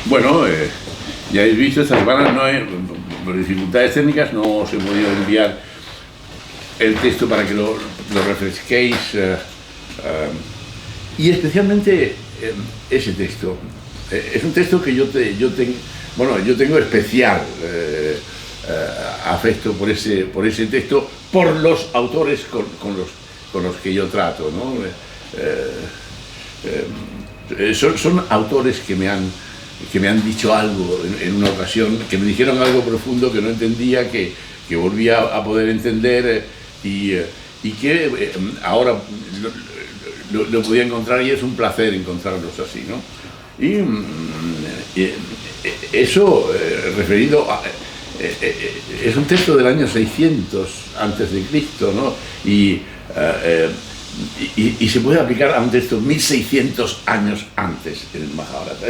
Bueno, ya habéis visto, esta semana por dificultades técnicas no os he podido enviar el texto para que lo refresquéis y especialmente ese texto. Es un texto que yo tengo especial afecto por ese texto, por los autores con los que yo trato, ¿no? Son autores que me han dicho algo en una ocasión, que me dijeron algo profundo que no entendía, que volvía a poder entender y que ahora lo podía encontrar, y es un placer encontrarlos así, ¿no? Y eso referido a... es un texto del año 600 antes de Cristo, ¿no? Y se puede aplicar a un texto 1600 años antes en el Majábharata.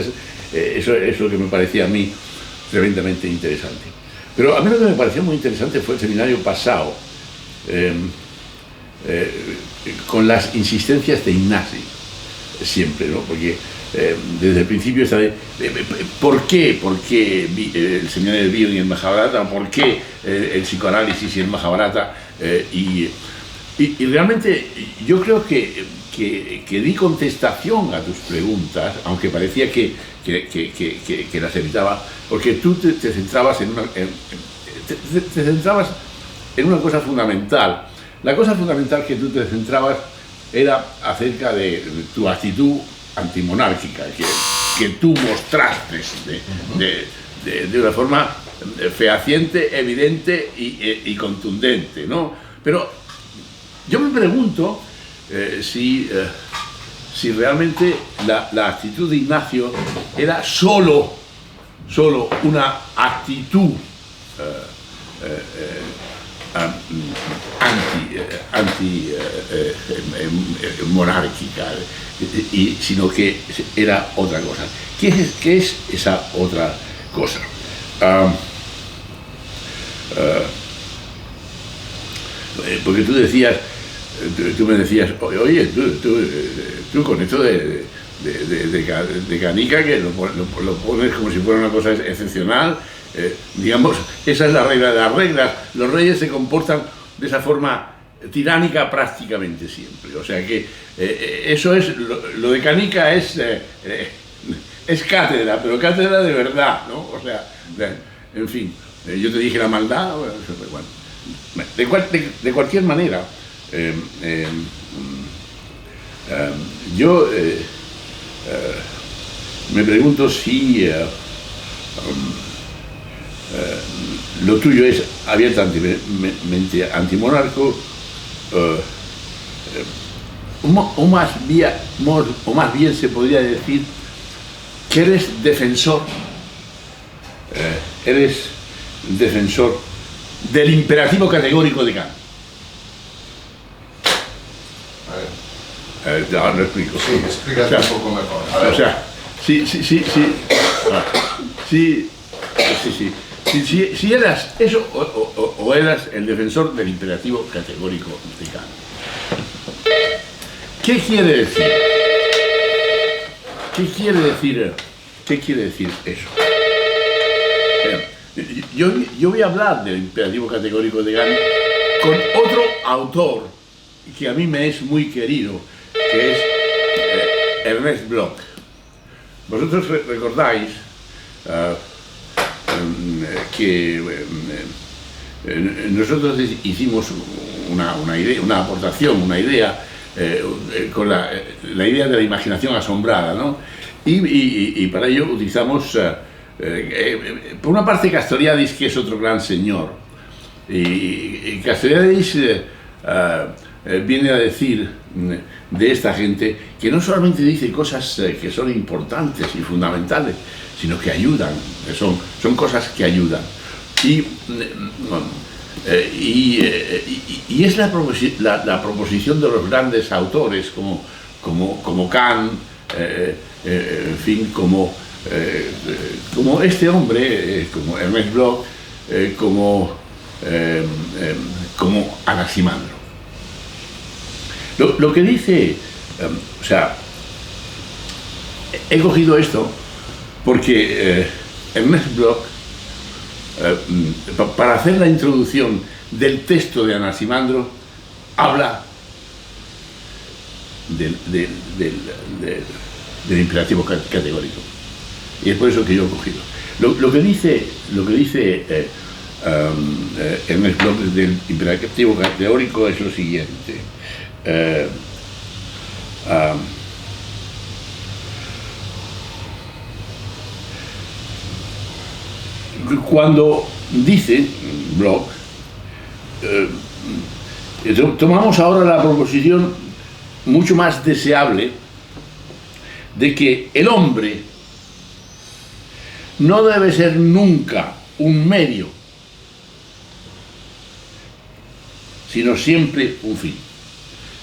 Eso es lo que me parecía a mí tremendamente interesante. Pero a mí lo que me pareció muy interesante fue el seminario pasado, con las insistencias de Ignacio, siempre, ¿no? Porque desde el principio está ¿por qué el seminario de Bion y el Majábharata? ¿Por qué el psicoanálisis y el Majábharata? Y realmente yo creo que di contestación a tus preguntas, aunque parecía que las evitaba, porque tú te centrabas en una cosa fundamental. La cosa fundamental que tú te centrabas era acerca de tu actitud antimonárquica, que tú mostraste de una forma fehaciente, evidente y contundente, ¿no? Pero yo me pregunto si realmente la actitud de Ignacio era solo una actitud anti-monárquica, sino que era otra cosa. ¿Qué es esa otra cosa? Porque tú me decías, oye, tú con esto de Canica, que lo pones como si fuera una cosa excepcional, digamos, esa es la regla de las reglas. Los reyes se comportan de esa forma tiránica prácticamente siempre. O sea que eso es, lo de Canica es cátedra, pero cátedra de verdad, ¿no? O sea, en fin, yo te dije la maldad, bueno, de cualquier manera, yo me pregunto si lo tuyo es abiertamente antimonarco, o más bien se podría decir que eres defensor del imperativo categórico de Kant. No, lo explico. Sí, explícate un poco mejor. A ver. O sea, si eras eso o eras el defensor del imperativo categórico de Kant. ¿Qué quiere decir? ¿Qué quiere decir eso? Yo voy a hablar del imperativo categórico de Kant con otro autor que a mí me es muy querido, que es Ernest Bloch. Vosotros recordáis que nosotros hicimos una aportación, una idea, con la idea de la imaginación asombrada, ¿no? Y para ello utilizamos, por una parte, Castoriadis, que es otro gran señor, y Castoriadis viene a decir de esta gente que no solamente dice cosas que son importantes y fundamentales, sino que ayudan, son cosas que ayudan. Y es la proposición de los grandes autores como Kant, en fin, como este hombre, como Ernest Bloch, como Anaximandro. Lo que dice, o sea, he cogido esto porque Ernest Bloch, para hacer la introducción del texto de Anaximandro, habla del imperativo categórico. Y es por eso que yo he cogido. Lo que dice Ernest Bloch del imperativo categórico es lo siguiente. Cuando dice Bloch, tomamos ahora la proposición mucho más deseable de que el hombre no debe ser nunca un medio, sino siempre un fin.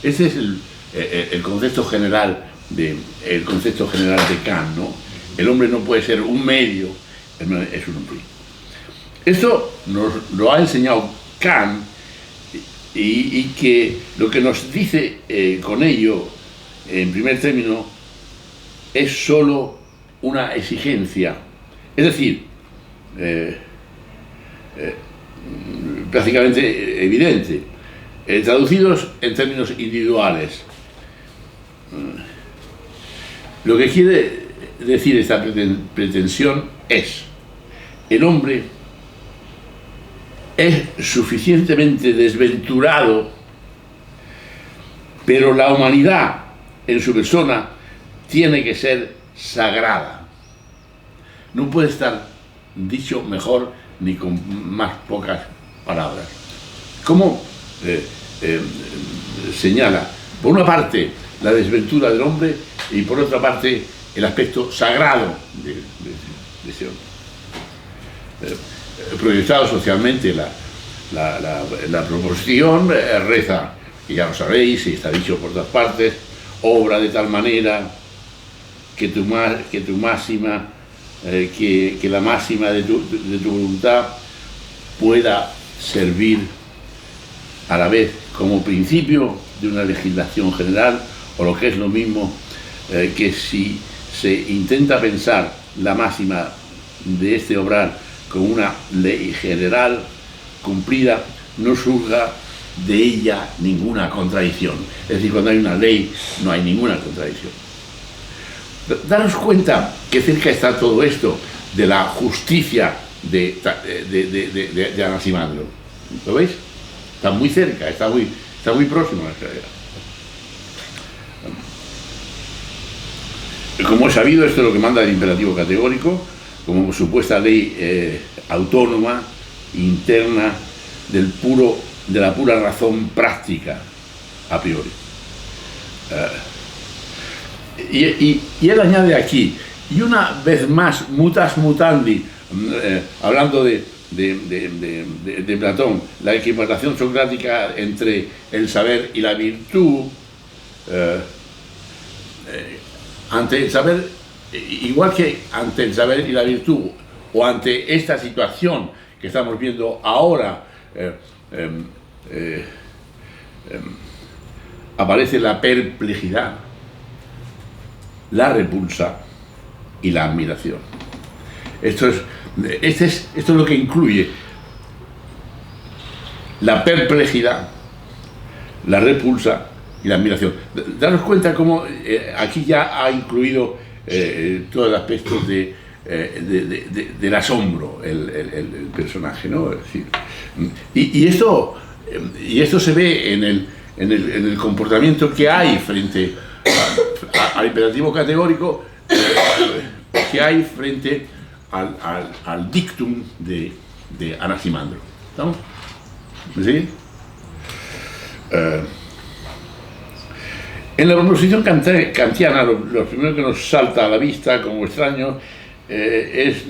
Ese es el concepto general de Kant, ¿no? El hombre no puede ser un medio, es un fin. Esto nos lo ha enseñado Kant, y que lo que nos dice con ello, en primer término, es solo una exigencia, es decir, prácticamente evidente, traducidos en términos individuales. Lo que quiere decir esta pretensión es: el hombre es suficientemente desventurado, pero la humanidad en su persona tiene que ser sagrada. No puede estar dicho mejor ni con más pocas palabras. ¿Cómo señala, por una parte, la desventura del hombre y por otra parte, el aspecto sagrado de ese hombre? Proyectado socialmente, la proposición reza, que ya lo sabéis y está dicho por todas partes: obra de tal manera que la máxima de tu voluntad pueda servir a la vez como principio de una legislación general, o lo que es lo mismo, que si se intenta pensar la máxima de este obrar como una ley general cumplida, no surja de ella ninguna contradicción. Es decir, cuando hay una ley no hay ninguna contradicción. Daros cuenta que cerca está todo esto de la justicia de Anaximandro. ¿Lo veis? Está muy cerca, está muy próximo a nuestra realidad. Como he sabido, esto es lo que manda el imperativo categórico, como supuesta ley autónoma, interna, de la pura razón práctica, a priori. Y él añade aquí, y una vez más, mutas mutandi, hablando de Platón, la equiparación socrática entre el saber y la virtud, ante el saber, igual que ante el saber y la virtud, o ante esta situación que estamos viendo ahora, aparece la perplejidad, la repulsa y la admiración. Esto es lo que incluye la perplejidad, la repulsa y la admiración. Daros cuenta cómo aquí ya ha incluido todo el aspecto del asombro el personaje, ¿no? Es decir, y esto se ve en el comportamiento que hay frente al imperativo categórico, que hay frente al dictum de Anaximandro. ¿Estamos? ¿Me sigue? En la proposición kantiana, lo primero que nos salta a la vista como extraño es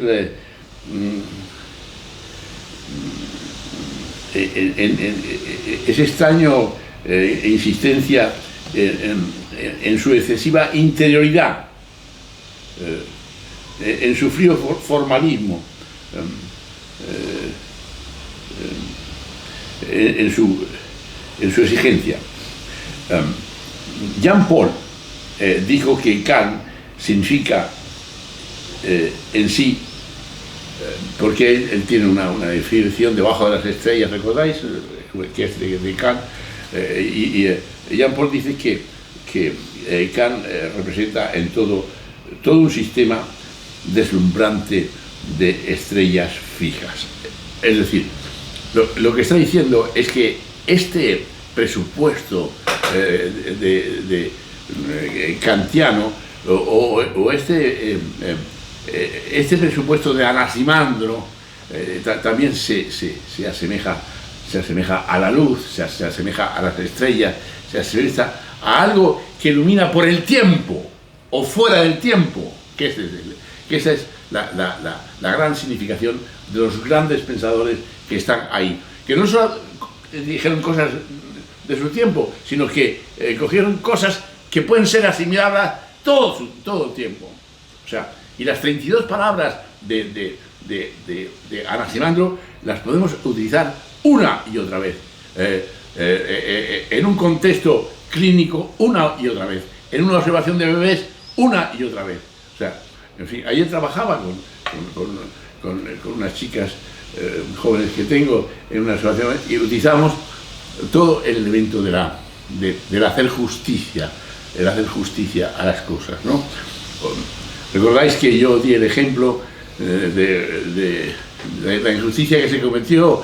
extraño insistencia en su excesiva interioridad, en su frío formalismo, en su exigencia. Jean Paul dijo que Kant significa en sí, porque él tiene una definición debajo de las estrellas, ¿recordáis? Que es de Kant, y Jean-Paul dice que Kant representa en todo un sistema deslumbrante de estrellas fijas. Es decir, lo que está diciendo es que este presupuesto kantiano o este presupuesto de Anaximandro también se asemeja a la luz, se asemeja a las estrellas, se asemeja a algo que ilumina por el tiempo o fuera del tiempo, que esa es la gran significación de los grandes pensadores que están ahí, que no solo dijeron cosas de su tiempo, sino que cogieron cosas que pueden ser asimiladas todo el tiempo. O sea, y las 32 palabras de Anaximandro las podemos utilizar una y otra vez, en un contexto clínico una y otra vez, en una observación de bebés una y otra vez. O sea, en fin, ayer trabajaba con unas chicas jóvenes que tengo en una observación y utilizamos todo el elemento del hacer justicia, el hacer justicia a las cosas, ¿no? Recordáis que yo di el ejemplo de la injusticia que se cometió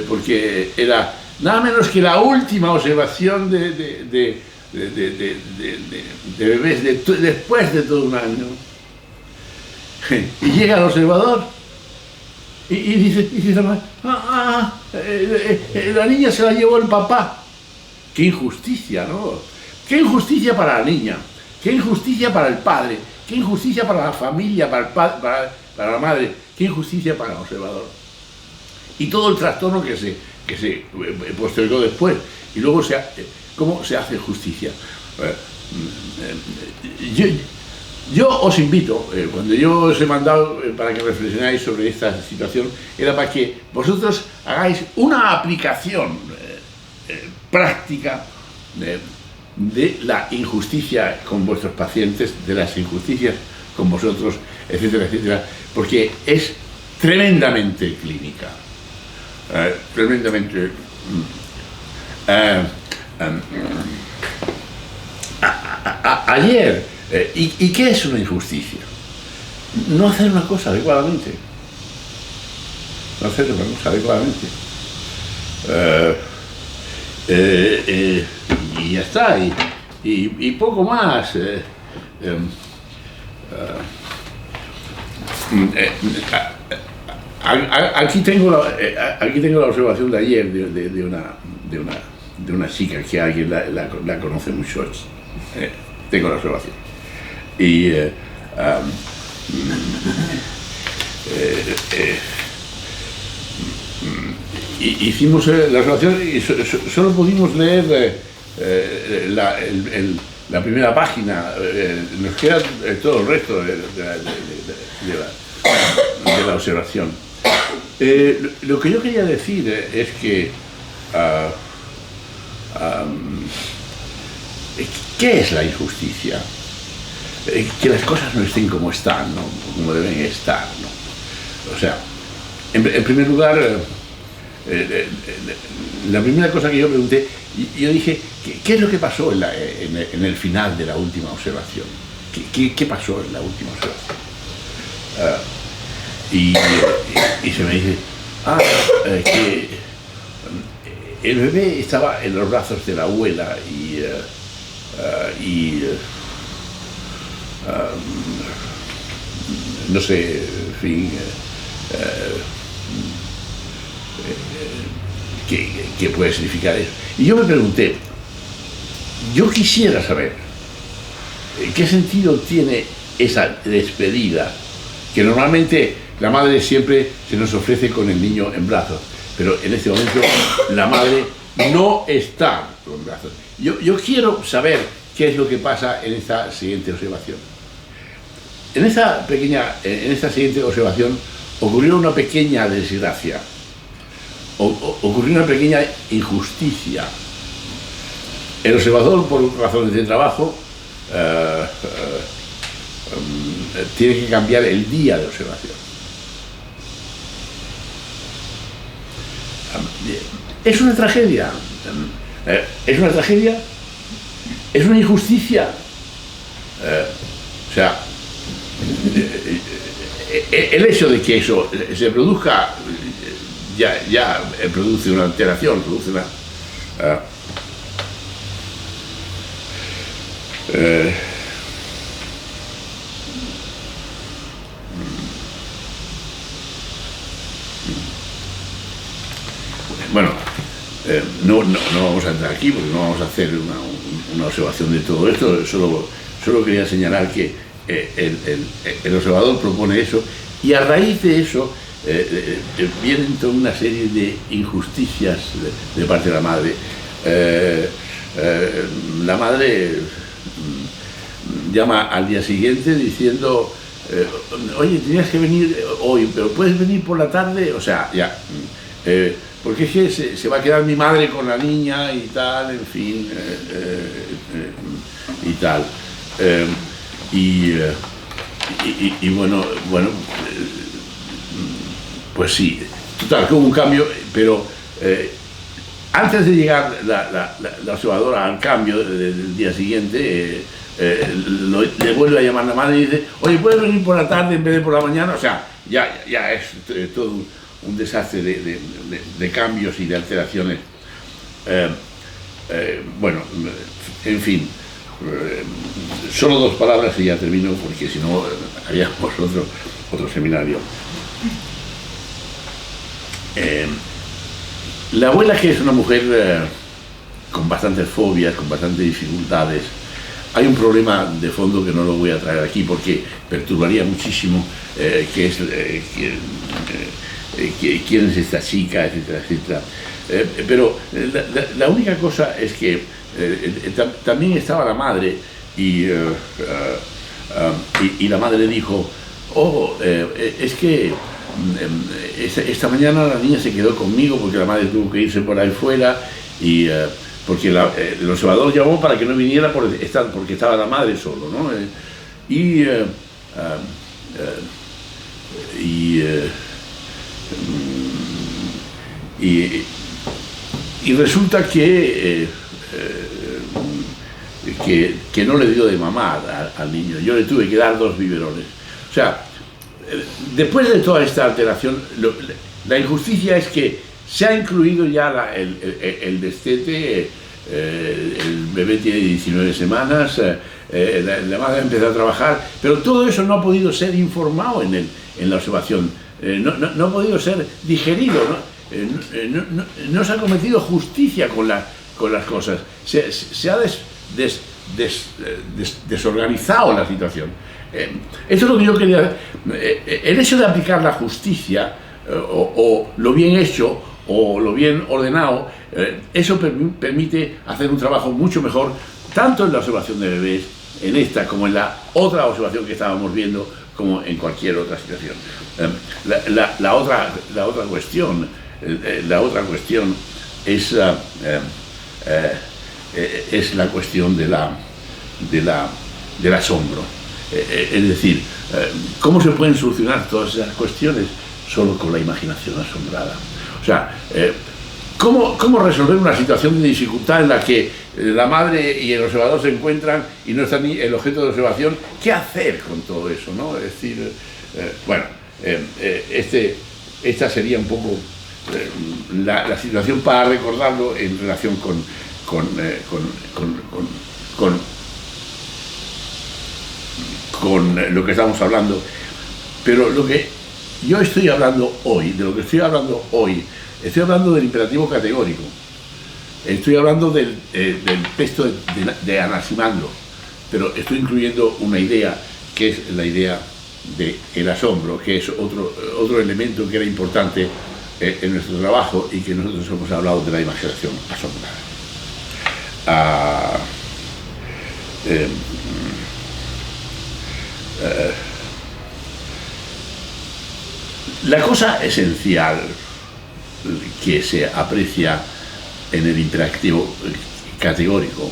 porque era nada menos que la última observación de bebés después de todo un año. Y llega el observador y dice la niña se la llevó el papá. ¡Qué injusticia!, ¿no? ¡Qué injusticia para la niña! ¡Qué injusticia para el padre! ¡Qué injusticia para la familia, para la madre! ¡Qué injusticia para el observador! Y todo el trastorno que se postergó después. Y luego cómo se hace justicia. Yo os invito, cuando yo os he mandado para que reflexionáis sobre esta situación, era para que vosotros hagáis una aplicación práctica de la injusticia con vuestros pacientes, de las injusticias con vosotros, etcétera, etcétera, porque es tremendamente clínica, tremendamente... ayer, ¿y qué es una injusticia? No hacer una cosa adecuadamente. No hacer una cosa adecuadamente. Y ya está, y poco más. Aquí tengo la observación de ayer de una chica que alguien la conoce mucho aquí. Tengo la observación. Y hicimos la observación y solo pudimos leer la primera página. Nos queda todo el resto de la observación. Lo que yo quería decir es que ¿qué es la injusticia? Que las cosas no estén como están, ¿no? Como deben estar, ¿no? O sea, en primer lugar, la primera cosa que yo pregunté, yo dije, ¿qué es lo que pasó en el final de la última observación? ¿Qué pasó en la última observación? Y se me dice, que el bebé estaba en los brazos de la abuela y no sé, en fin, ¿qué puede significar eso? Y yo me pregunté, yo quisiera saber qué sentido tiene esa despedida, que normalmente la madre siempre se nos ofrece con el niño en brazos, pero en este momento la madre no está con brazos. Yo quiero saber qué es lo que pasa en esta siguiente observación. En esta siguiente observación ocurrió una pequeña desgracia, ocurrió una pequeña injusticia. El observador, por razones de trabajo, tiene que cambiar el día de observación. Es una tragedia, es una tragedia, es una injusticia. O sea, el hecho de que eso se produzca ya produce una alteración, produce una... bueno, no vamos a entrar aquí porque no vamos a hacer una observación de todo esto, solo quería señalar que el observador propone eso y a raíz de eso vienen toda una serie de injusticias de parte de la madre. La madre llama al día siguiente diciendo oye, tenías que venir hoy, pero puedes venir por la tarde, o sea, ya, porque es que se va a quedar mi madre con la niña y tal, en fin, y tal. Y bueno, pues sí, total, que hubo un cambio, pero antes de llegar la observadora al cambio del día siguiente, le vuelve a llamar la madre y dice, oye, ¿puedes venir por la tarde en vez de por la mañana? O sea, ya es todo un desastre de cambios y de alteraciones. Bueno, en fin, solo 2 palabras y ya termino, porque si no haríamos otro seminario. La abuela, que es una mujer con bastantes fobias, con bastantes dificultades, hay un problema de fondo que no lo voy a traer aquí porque perturbaría muchísimo, que es quién es esta chica, etcétera, etcétera. Pero la única cosa es que también estaba la madre y la madre dijo, es que esta mañana la niña se quedó conmigo porque la madre tuvo que irse por ahí fuera y porque el observador llamó para que no viniera porque estaba la madre solo, ¿no? Y resulta que no le dio de mamar al niño. Yo le tuve que dar 2 biberones. O sea, después de toda esta alteración, la injusticia es que se ha incluido ya el destete, el bebé tiene 19 semanas, la madre empezó a trabajar, pero todo eso no ha podido ser informado en la observación, no ha podido ser digerido, no se ha cometido justicia con las cosas, se ha desorganizado la situación. Eso es lo que yo quería. El hecho de aplicar la justicia, o lo bien hecho, o lo bien ordenado, eso permite hacer un trabajo mucho mejor, tanto en la observación de bebés, en esta como en la otra observación que estábamos viendo, como en cualquier otra situación. La otra cuestión es la cuestión del asombro. Es decir, ¿cómo se pueden solucionar todas esas cuestiones? Solo con la imaginación asombrada. O sea, ¿cómo resolver una situación de dificultad en la que la madre y el observador se encuentran y no está ni el objeto de observación? ¿Qué hacer con todo eso, no? Es decir, bueno, esta sería un poco la situación para recordarlo en relación con lo que estamos hablando. Pero lo que yo estoy hablando hoy, estoy hablando del imperativo categórico, estoy hablando del texto de Anaximandro, pero estoy incluyendo una idea que es la idea del asombro, que es otro elemento que era importante en nuestro trabajo y que nosotros hemos hablado de la imaginación asombrada. La cosa esencial que se aprecia en el imperativo categórico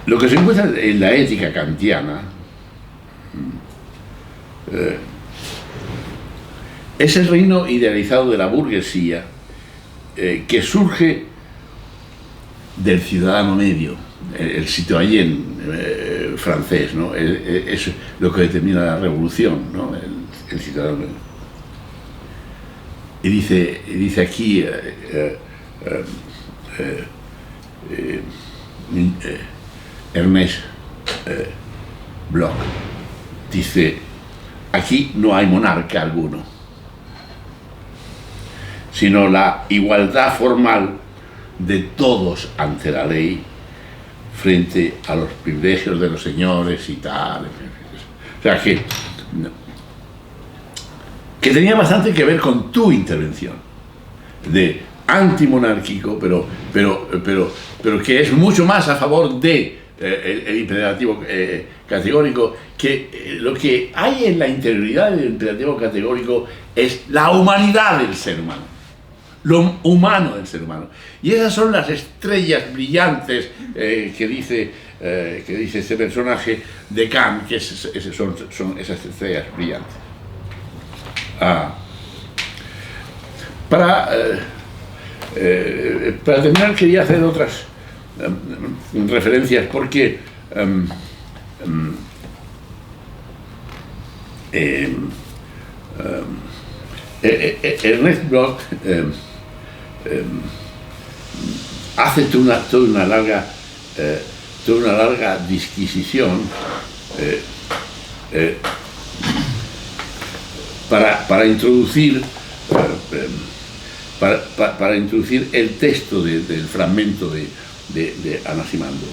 Lo que se encuentra en la ética kantiana es el reino idealizado de la burguesía que surge del ciudadano medio, el citoyen francés, ¿no? Es lo que determina la revolución, ¿no? El ciudadano medio. Y dice aquí Ernest Bloch, dice: aquí no hay monarca alguno, sino la igualdad formal de todos ante la ley frente a los privilegios de los señores y tal. O sea que tenía bastante que ver con tu intervención de antimonárquico, pero que es mucho más a favor de el imperativo categórico, que lo que hay en la interioridad del imperativo categórico es la humanidad del ser humano, lo humano del ser humano. Y esas son las estrellas brillantes que dice este personaje de Kant, que son esas estrellas brillantes. Para terminar, quería hacer otras referencias, porque Ernest Bloch hace toda una larga disquisición para introducir el texto del fragmento de Anaximandro.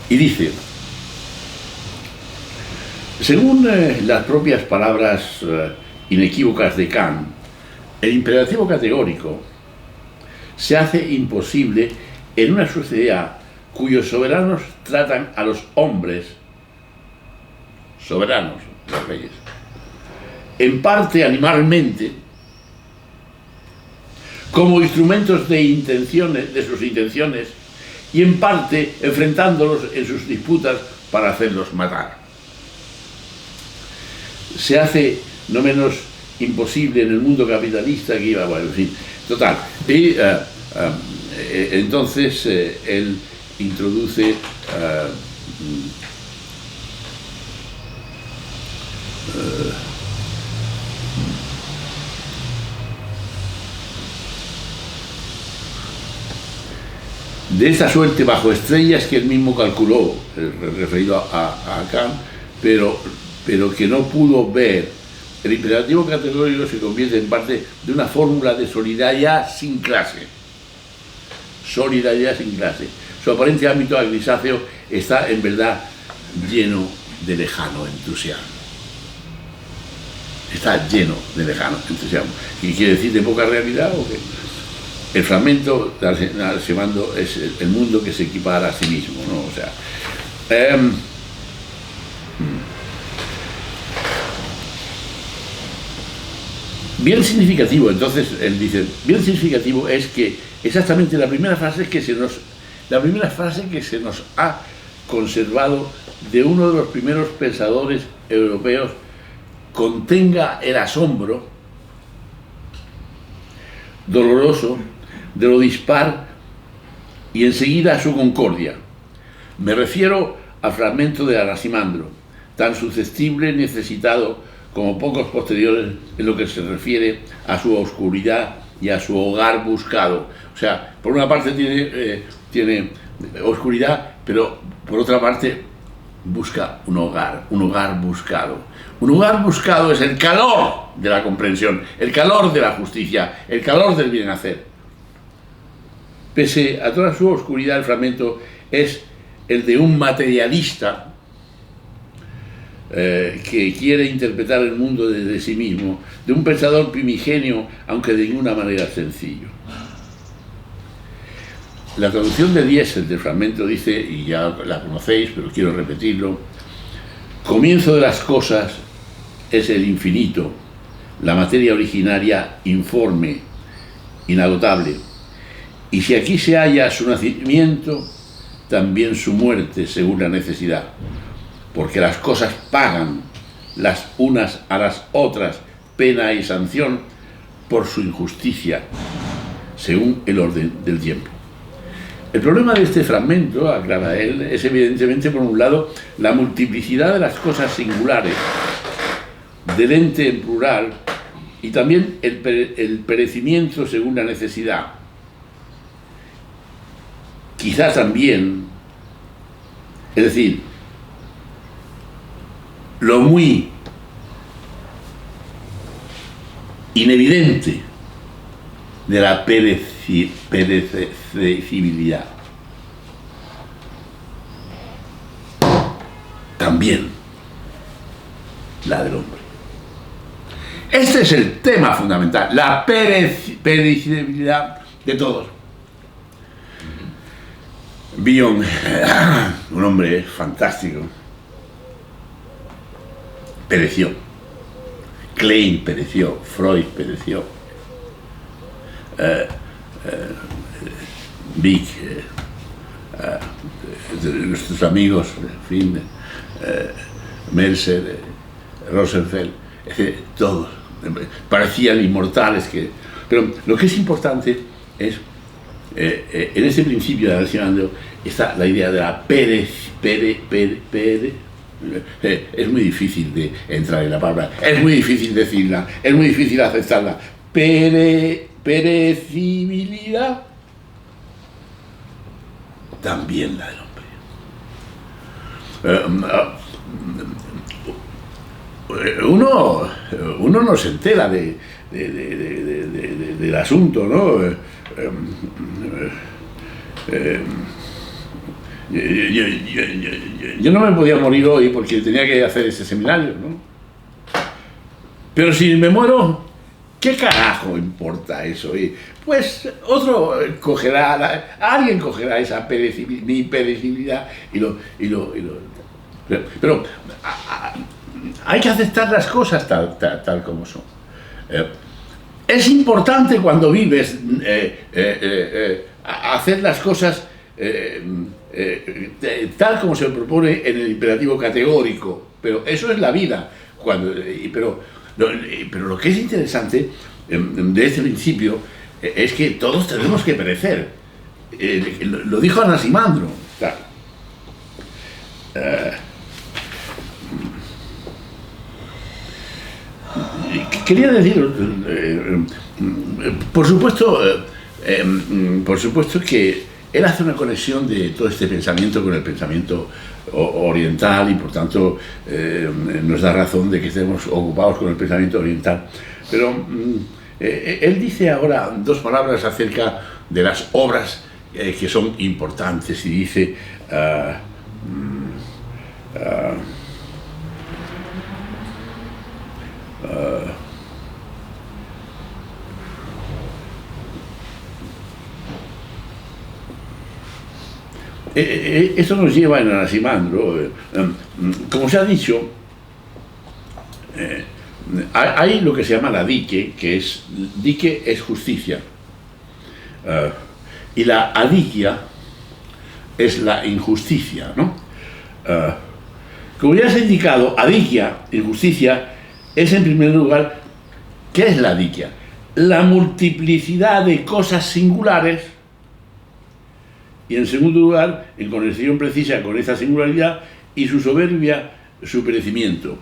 Y dice: según las propias palabras inequívocas de Kant, el imperativo categórico se hace imposible en una sociedad cuyos soberanos tratan a los hombres, soberanos, los reyes, en parte animalmente, como instrumentos de sus intenciones, y en parte enfrentándolos en sus disputas para hacerlos matar. Se hace no menos imposible en el mundo capitalista que iba, bueno, en fin, total. Y entonces él introduce de esta suerte, bajo estrellas que él mismo calculó, referido a Kant, pero que no pudo ver, el imperativo categórico se convierte en parte de una fórmula de solidaridad sin clase. Solidaridad sin clase. Su aparente ámbito grisáceo está en verdad lleno de lejano entusiasmo. Está lleno de lejano entusiasmo. ¿Y quiere decir de poca realidad o qué? El fragmento de Anaximandro es el mundo que se equipara a sí mismo, ¿no? O sea, bien significativo, entonces él dice, bien significativo es que exactamente la primera frase que se nos ha conservado de uno de los primeros pensadores europeos contenga el asombro doloroso de lo dispar y enseguida su concordia. Me refiero al fragmento de Anaximandro, tan susceptible y necesitado como pocos posteriores en lo que se refiere a su oscuridad y a su hogar buscado. O sea, por una parte tiene oscuridad, pero por otra parte busca un hogar buscado. Un hogar buscado es el calor de la comprensión, el calor de la justicia, el calor del bien hacer. Pese a toda su oscuridad, el fragmento es el de un materialista que quiere interpretar el mundo desde sí mismo, de un pensador primigenio, aunque de ninguna manera sencillo. La traducción de Diesel del fragmento dice, y ya la conocéis, pero quiero repetirlo: comienzo de las cosas es el infinito, la materia originaria informe, inagotable. Y si aquí se halla su nacimiento, también su muerte según la necesidad, porque las cosas pagan las unas a las otras pena y sanción por su injusticia, según el orden del tiempo. El problema de este fragmento, aclara él, es evidentemente, por un lado, la multiplicidad de las cosas singulares, del ente en plural, y también el perecimiento según la necesidad. Quizá también, es decir, lo muy inevidente de la perecibilidad. También la del hombre. Este es el tema fundamental, la perecibilidad de todos. Bion, un hombre fantástico, pereció. Klein pereció, Freud pereció, Vic, nuestros amigos, en fin, Mercer, Rosenfeld, todos parecían inmortales. Pero lo que es importante es, en este principio de Anaximandro está la idea de la es muy difícil de entrar en la palabra, es muy difícil decirla, es muy difícil aceptarla. Perecibilidad, también la del hombre. Uno no se entera del asunto, ¿no? Yo no me podía morir hoy porque tenía que hacer ese seminario, ¿no? Pero si me muero, ¿qué carajo importa eso? Pues otro cogerá, alguien cogerá esa mi perecibilidad pero hay que aceptar las cosas tal como son. Es importante cuando vives hacer las cosas tal como se propone en el imperativo categórico, pero eso es la vida. Pero lo que es interesante de este principio es que todos tenemos que perecer. Lo dijo Anaximandro. Quería decir, por supuesto que él hace una conexión de todo este pensamiento con el pensamiento oriental y por tanto nos da razón de que estemos ocupados con el pensamiento oriental. Pero él dice ahora dos palabras acerca de las obras que son importantes y dice esto nos lleva en Anaximandro, como se ha dicho, hay lo que se llama la dique, dique es justicia, y la adiquia es la injusticia, ¿no? Como ya se ha indicado, adiquia, injusticia, es en primer lugar, ¿qué es la adiquia? La multiplicidad de cosas singulares. Y en segundo lugar, en conexión precisa con esta singularidad y su soberbia, su perecimiento.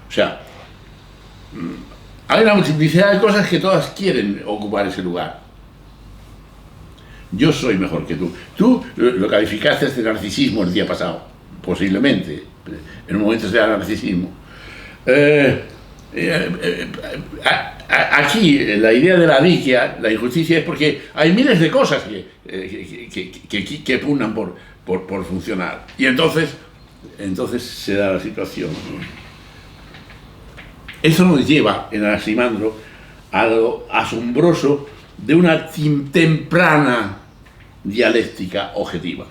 O sea, hay una multiplicidad de cosas que todas quieren ocupar ese lugar. Yo soy mejor que tú. Tú lo calificaste de narcisismo el día pasado, posiblemente, en un momento sea narcisismo. Aquí la idea de la diquia, la injusticia, es porque hay miles de cosas que pugnan por funcionar. Y entonces se da la situación. Eso nos lleva en Anaximandro a lo asombroso de una temprana dialéctica objetiva.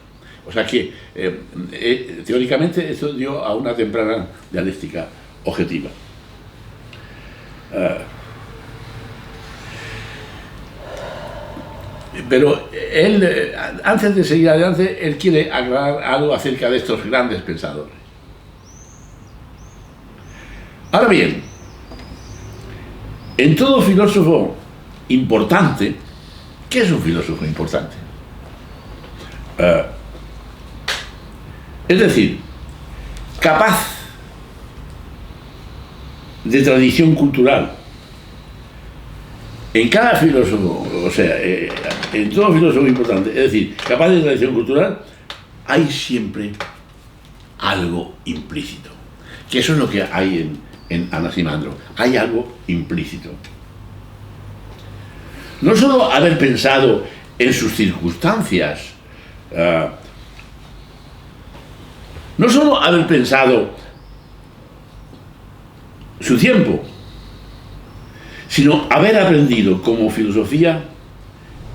O sea que teóricamente eso dio a una temprana dialéctica objetiva. Pero él, antes de seguir adelante, él quiere aclarar algo acerca de estos grandes pensadores. Ahora bien, en todo filósofo importante, ¿qué es un filósofo importante? Es decir, capaz de tradición cultural. En cada filósofo, o sea, en todo filósofo importante, es decir, capaz de tradición cultural, hay siempre algo implícito. Que eso es lo que hay en Anaximandro. Hay algo implícito. No solo haber pensado en sus circunstancias, no solo haber pensado su tiempo, sino haber aprendido como filosofía,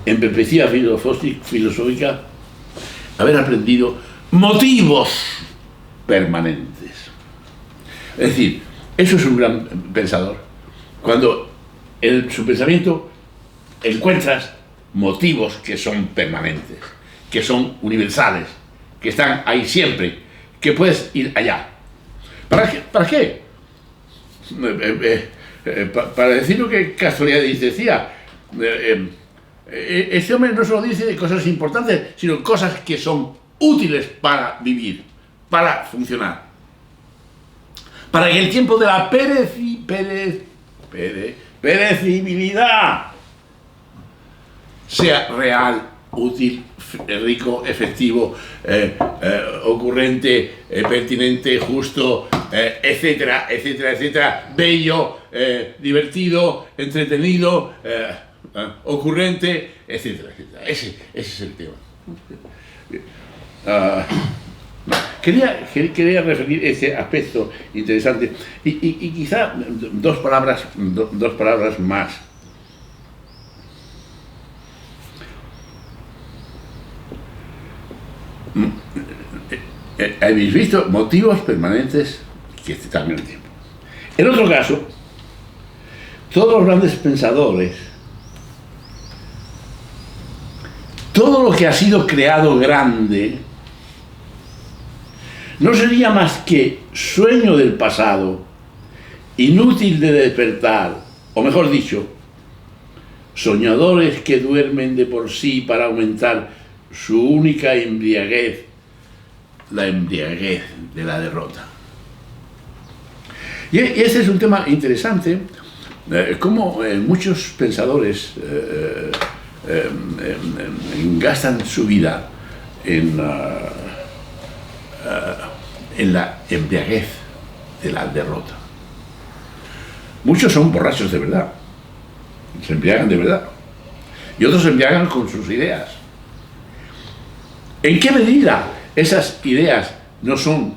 en perspectiva filosófica, haber aprendido motivos permanentes. Es decir, eso es un gran pensador. Cuando en su pensamiento encuentras motivos que son permanentes, que son universales, que están ahí siempre, que puedes ir allá. ¿Para qué? ¿Para qué? Para decir lo que Castoriadis decía, este hombre no solo dice de cosas importantes, sino cosas que son útiles para vivir, para funcionar. Para que el tiempo de la perecibilidad sea real, útil, rico, efectivo, ocurrente, pertinente, justo, etcétera, etcétera, etcétera, bello, divertido, entretenido, ocurrente, etcétera, etcétera. Ese es el tema. Quería referir ese aspecto interesante y quizá dos palabras más. Habéis visto motivos permanentes que están en el tiempo. En otro caso, todos los grandes pensadores, todo lo que ha sido creado grande, no sería más que sueño del pasado, inútil de despertar, o mejor dicho, soñadores que duermen de por sí para aumentar su única embriaguez, la embriaguez de la derrota. Y este es un tema interesante, cómo muchos pensadores gastan su vida en la embriaguez de la derrota. Muchos son borrachos de verdad, se embriagan de verdad, y otros se embriagan con sus ideas. ¿En qué medida esas ideas no son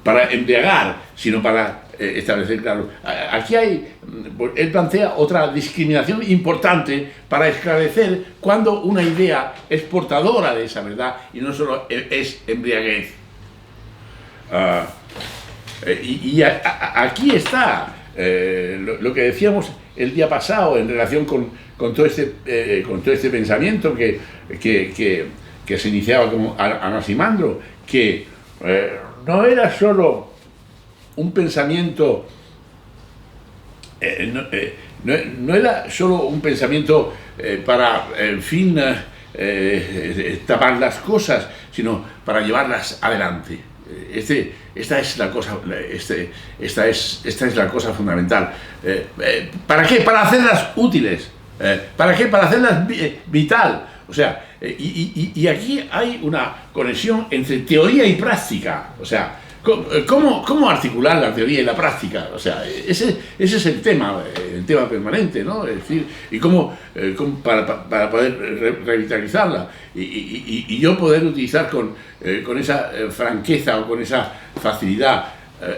para embriagar, sino para establecer claro? Aquí él plantea otra discriminación importante para esclarecer cuando una idea es portadora de esa verdad y no solo es embriaguez. Aquí está lo que decíamos el día pasado en relación con todo este pensamiento que se iniciaba como Anaximandro, que no era solo un pensamiento, no era solo un pensamiento para, en fin, tapar las cosas, sino para llevarlas adelante. Esta es la cosa fundamental. ¿Para qué? Para hacerlas útiles. ¿Para qué? Para hacerlas vital. O sea, y aquí hay una conexión entre teoría y práctica. O sea, ¿cómo articular la teoría y la práctica? O sea, ese es el tema permanente, ¿no? Es decir, y cómo para poder revitalizarla y yo poder utilizar con esa franqueza o con esa facilidad,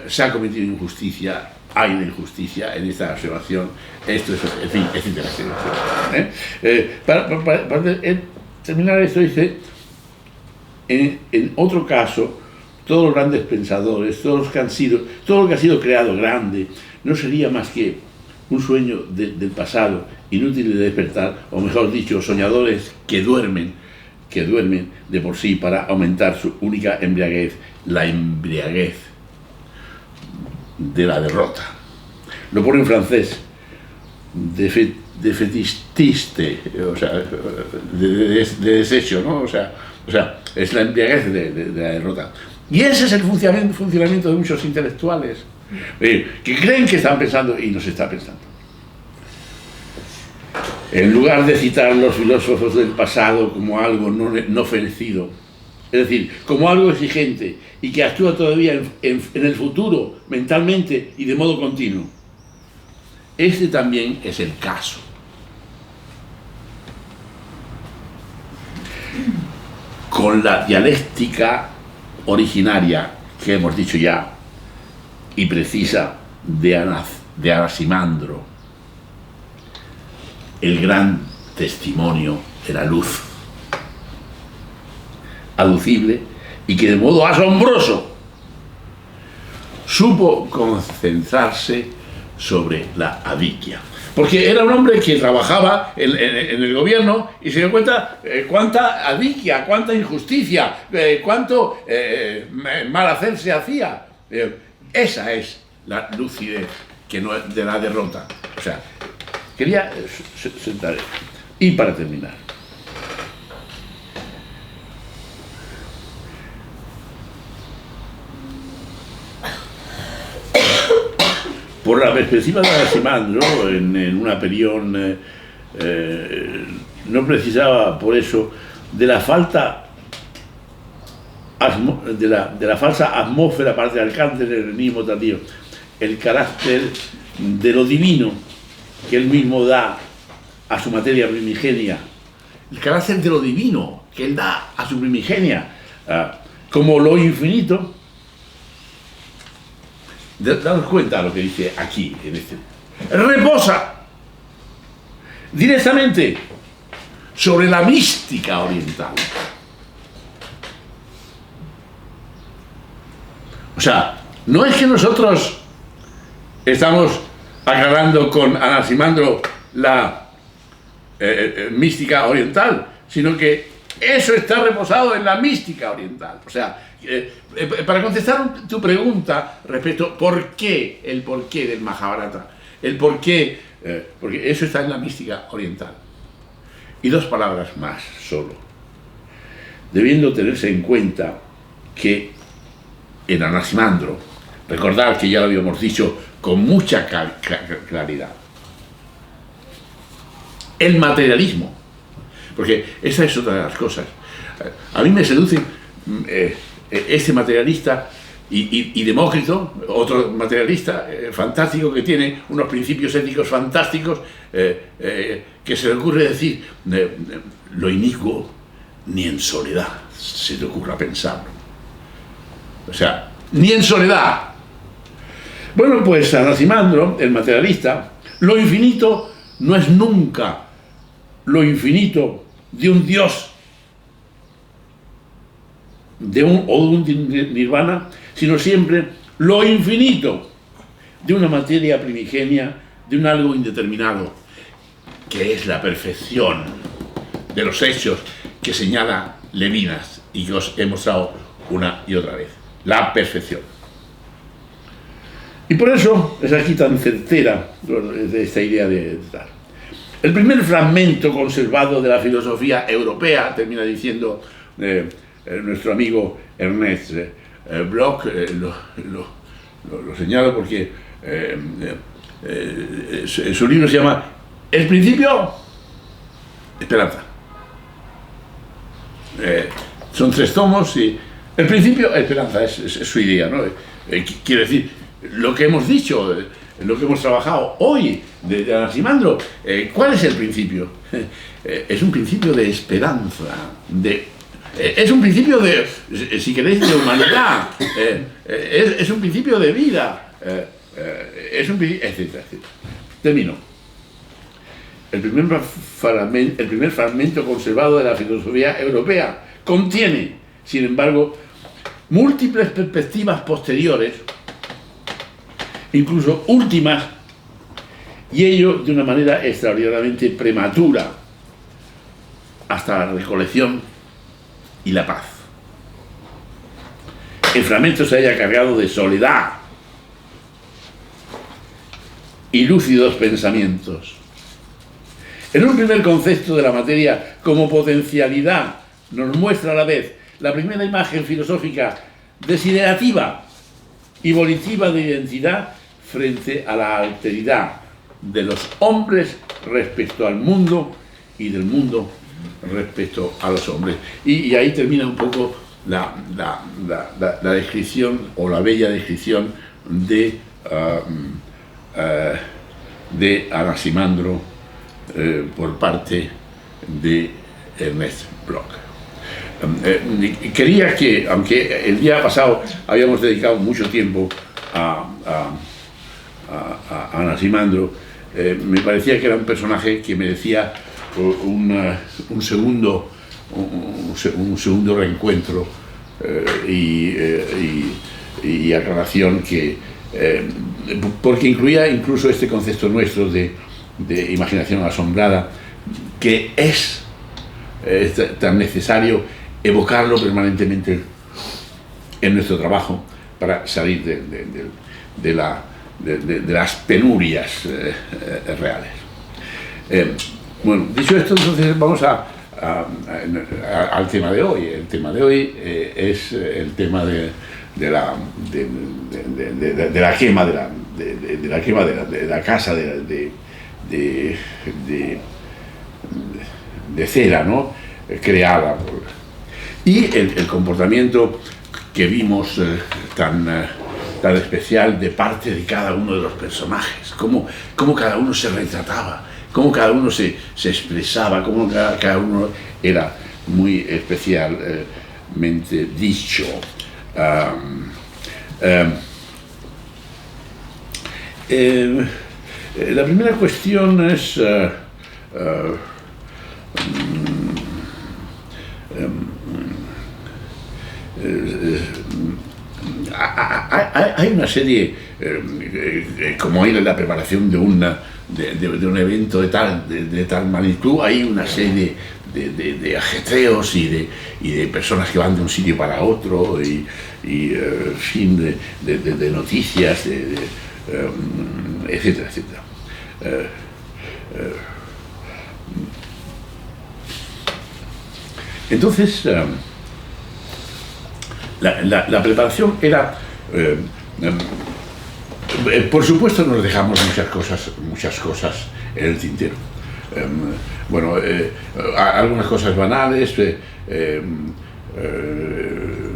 se ha cometido injusticia, hay una injusticia en esta observación, esto es, en fin, etcétera, etcétera. Para terminar esto, dice, en otro caso, todos los grandes pensadores, todo lo que ha sido creado grande, no sería más que un sueño del pasado, inútiles de despertar, o mejor dicho, soñadores que duermen de por sí para aumentar su única embriaguez, la embriaguez de la derrota. Lo pone en francés, de fetististe, o sea, de desecho, ¿no? O sea, es la embriaguez de la derrota. Y ese es el funcionamiento de muchos intelectuales, que creen que están pensando y no se está pensando. En lugar de citar a los filósofos del pasado como algo no fenecido, es decir, como algo exigente y que actúa todavía en el futuro, mentalmente y de modo continuo, este también es el caso. Con la dialéctica originaria que hemos dicho ya y precisa de Anaximandro, el gran testimonio de la luz, aducible y que de modo asombroso supo concentrarse sobre la adiquia. Porque era un hombre que trabajaba en el gobierno y se dio cuenta cuánta adiquia, cuánta injusticia, cuánto mal hacer se hacía. Esa es la lucidez que no es de la derrota. O sea, quería sentar. Y para terminar, por la perspectiva de Anaximandro, en una Perión, no precisaba por eso de la falsa atmósfera patriarcal del helenismo tardío, el carácter de lo divino que él mismo da a su materia primigenia, el carácter de lo divino que él da a su primigenia, como lo infinito. Daos cuenta de lo que dice aquí, reposa directamente sobre la mística oriental. O sea, no es que nosotros estamos aclarando con Anaximandro la mística oriental, sino que eso está reposado en la mística oriental. O sea, para contestar tu pregunta respecto el porqué del Mahabharata, el porqué, porque eso está en la mística oriental. Y dos palabras más solo, debiendo tenerse en cuenta que en Anaximandro, recordad que ya lo habíamos dicho con mucha claridad, el materialismo, porque esa es otra de las cosas. A mí me seduce este materialista y Demócrito, otro materialista fantástico que tiene unos principios éticos fantásticos, que se le ocurre decir lo inicuo ni en soledad se te ocurra pensarlo. O sea, ni en soledad. Bueno, pues Anaximandro, el materialista, lo infinito no es nunca lo infinito de un Dios o de un nirvana, sino siempre lo infinito de una materia primigenia, de un algo indeterminado, que es la perfección de los hechos que señala Levinas y que os he mostrado una y otra vez. La perfección. Y por eso es aquí tan certera esta idea de tal. El primer fragmento conservado de la filosofía europea, termina diciendo nuestro amigo Ernest Bloch, lo señalo porque su libro se llama El principio, esperanza. Son 3 tomos y el principio, esperanza, es su idea, ¿no? Quiere decir, lo que hemos dicho, lo que hemos trabajado hoy de Anaximandro, ¿cuál es el principio? Es un principio de esperanza, es un principio de, si queréis, de humanidad, es un principio de vida, es un principio, etcétera, etcétera. Termino. El primer fragmento conservado de la filosofía europea contiene, sin embargo, múltiples perspectivas posteriores, incluso últimas, y ello de una manera extraordinariamente prematura, hasta la recolección y la paz. El fragmento se haya cargado de soledad y lúcidos pensamientos. En un primer concepto de la materia como potencialidad, nos muestra a la vez la primera imagen filosófica desiderativa y volitiva de identidad frente a la alteridad de los hombres respecto al mundo y del mundo respecto a los hombres. Y ahí termina un poco la descripción, o la bella descripción de Anaximandro por parte de Ernest Bloch. Quería que, aunque el día pasado habíamos dedicado mucho tiempo a Anaximandro, me parecía que era un personaje que merecía un segundo reencuentro y aclaración, porque incluía incluso este concepto nuestro de imaginación asombrada, que es tan necesario evocarlo permanentemente en nuestro trabajo para salir de las penurias reales. Bueno, dicho esto, entonces vamos al tema de hoy. El tema de hoy es el tema de la quema de la casa de cera, ¿no? Creada y el comportamiento que vimos tan especial de parte de cada uno de los personajes, cómo cada uno se retrataba, cómo cada uno se expresaba, cómo cada uno era muy especialmente dicho. La primera cuestión es hay una serie, como hay en la preparación de un evento de tal magnitud, hay una serie de ajetreos y de personas que van de un sitio para otro y fin de noticias, etcétera, etcétera. Entonces, la preparación era, por supuesto nos dejamos muchas cosas en el tintero. Bueno, algunas cosas banales, en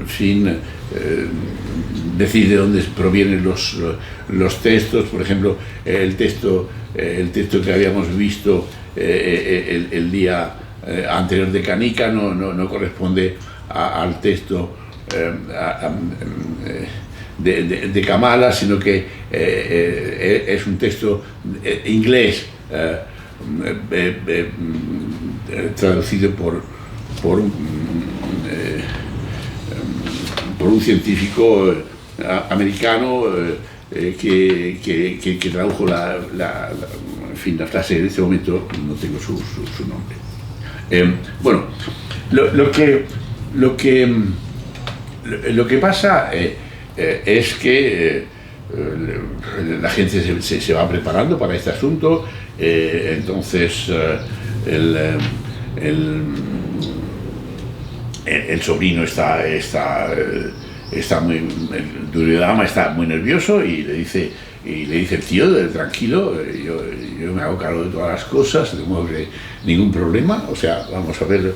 fin, decir de dónde provienen los textos. Por ejemplo, el texto que habíamos visto el día anterior de Canica no corresponde al texto de Kamala, sino que es un texto inglés traducido por un científico americano que tradujo en fin, la frase. En este momento no tengo su nombre. Bueno, lo que pasa es que la gente se va preparando para este asunto. Entonces el sobrino está muy, Duryodhana está muy nervioso y le dice el tío, tranquilo, yo me hago cargo de todas las cosas, de modo que ningún problema. O sea, vamos a ver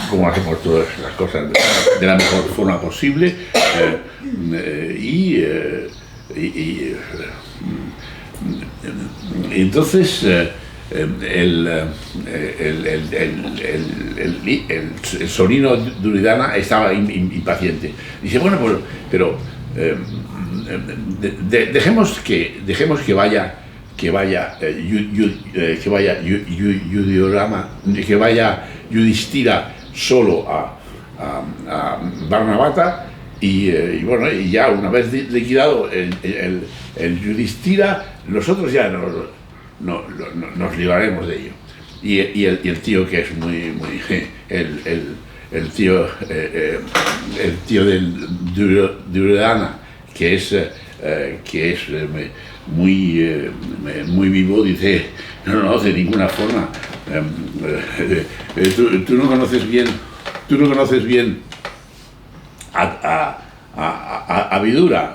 cómo hacemos todas las cosas de la mejor forma posible. Entonces el sobrino Duryodhana estaba impaciente. Dice, bueno, pero dejemos que vaya Yudhishthira solo a Varnavata y bueno, y ya una vez liquidado el Yudhishthira, los otros ya nos libraremos de ello. Y el tío que es muy el tío del Duryodhana, que es muy vivo, dice, no, de ninguna forma, tú no conoces bien a Vidura.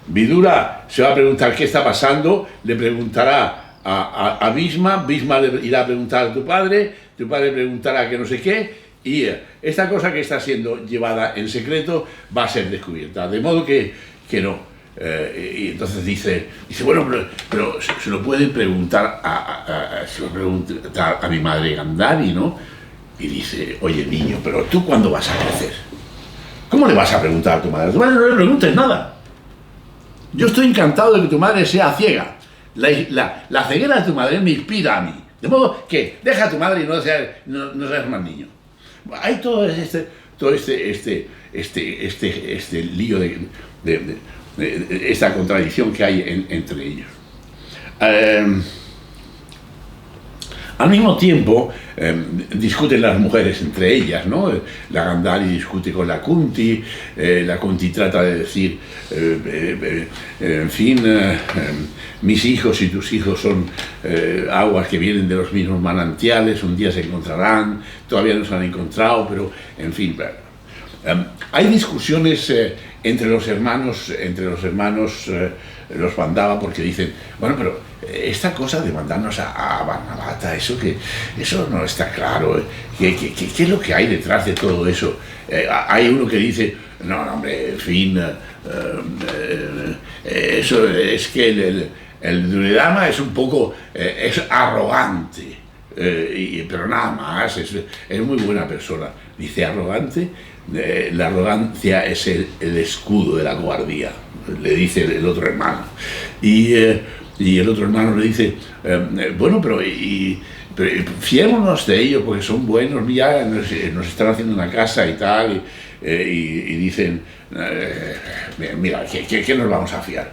Vidura se va a preguntar qué está pasando, le preguntará a Bhishma le irá a preguntar a tu padre preguntará que no sé qué, y esta cosa que está siendo llevada en secreto va a ser descubierta, de modo que no. Y entonces dice bueno, pero se lo pueden preguntar a mi madre Gandhari, ¿no? Y dice, oye niño, pero tú ¿cuándo vas a crecer? ¿Cómo le vas a preguntar a tu madre? A tu madre no le preguntes nada. Yo estoy encantado de que tu madre sea ciega. La ceguera de tu madre me inspira a mí. De modo que deja a tu madre y no seas más niño. Hay todo este lío de esta contradicción que hay entre ellos. Al mismo tiempo, discuten las mujeres entre ellas, ¿no? La Gandhari discute con la Kunti trata de decir, en fin, mis hijos y tus hijos son aguas que vienen de los mismos manantiales, un día se encontrarán, todavía no se han encontrado, pero, en fin. Hay discusiones entre los hermanos, los Pandava, porque dicen, bueno, pero esta cosa de mandarnos a Varnavata, eso no está claro. ¿Qué es lo que hay detrás de todo eso? Hay uno que dice, no, hombre, en fin, eso es que el Duryodhana es un poco, es arrogante, pero nada más, es muy buena persona. Dice arrogante. La arrogancia es el escudo de la cobardía, le dice el otro hermano. Y el otro hermano le dice, bueno, pero fiémonos de ellos porque son buenos, ya nos están haciendo una casa y tal. Y dicen, mira, ¿qué nos vamos a fiar?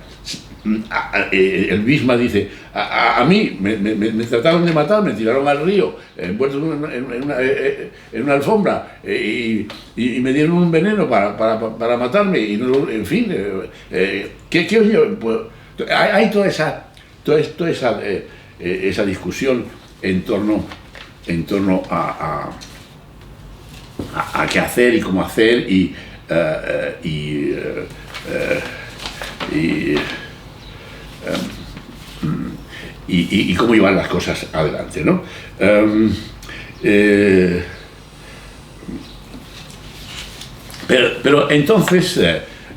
El Bhishma dice, a mí me trataron de matar, me tiraron al río envuelto en una alfombra y me dieron un veneno para matarme y no, en fin, ¿qué os llevo? Pues, hay toda esa discusión en torno a qué hacer y cómo hacer y cómo llevar las cosas adelante, ¿no? Pero entonces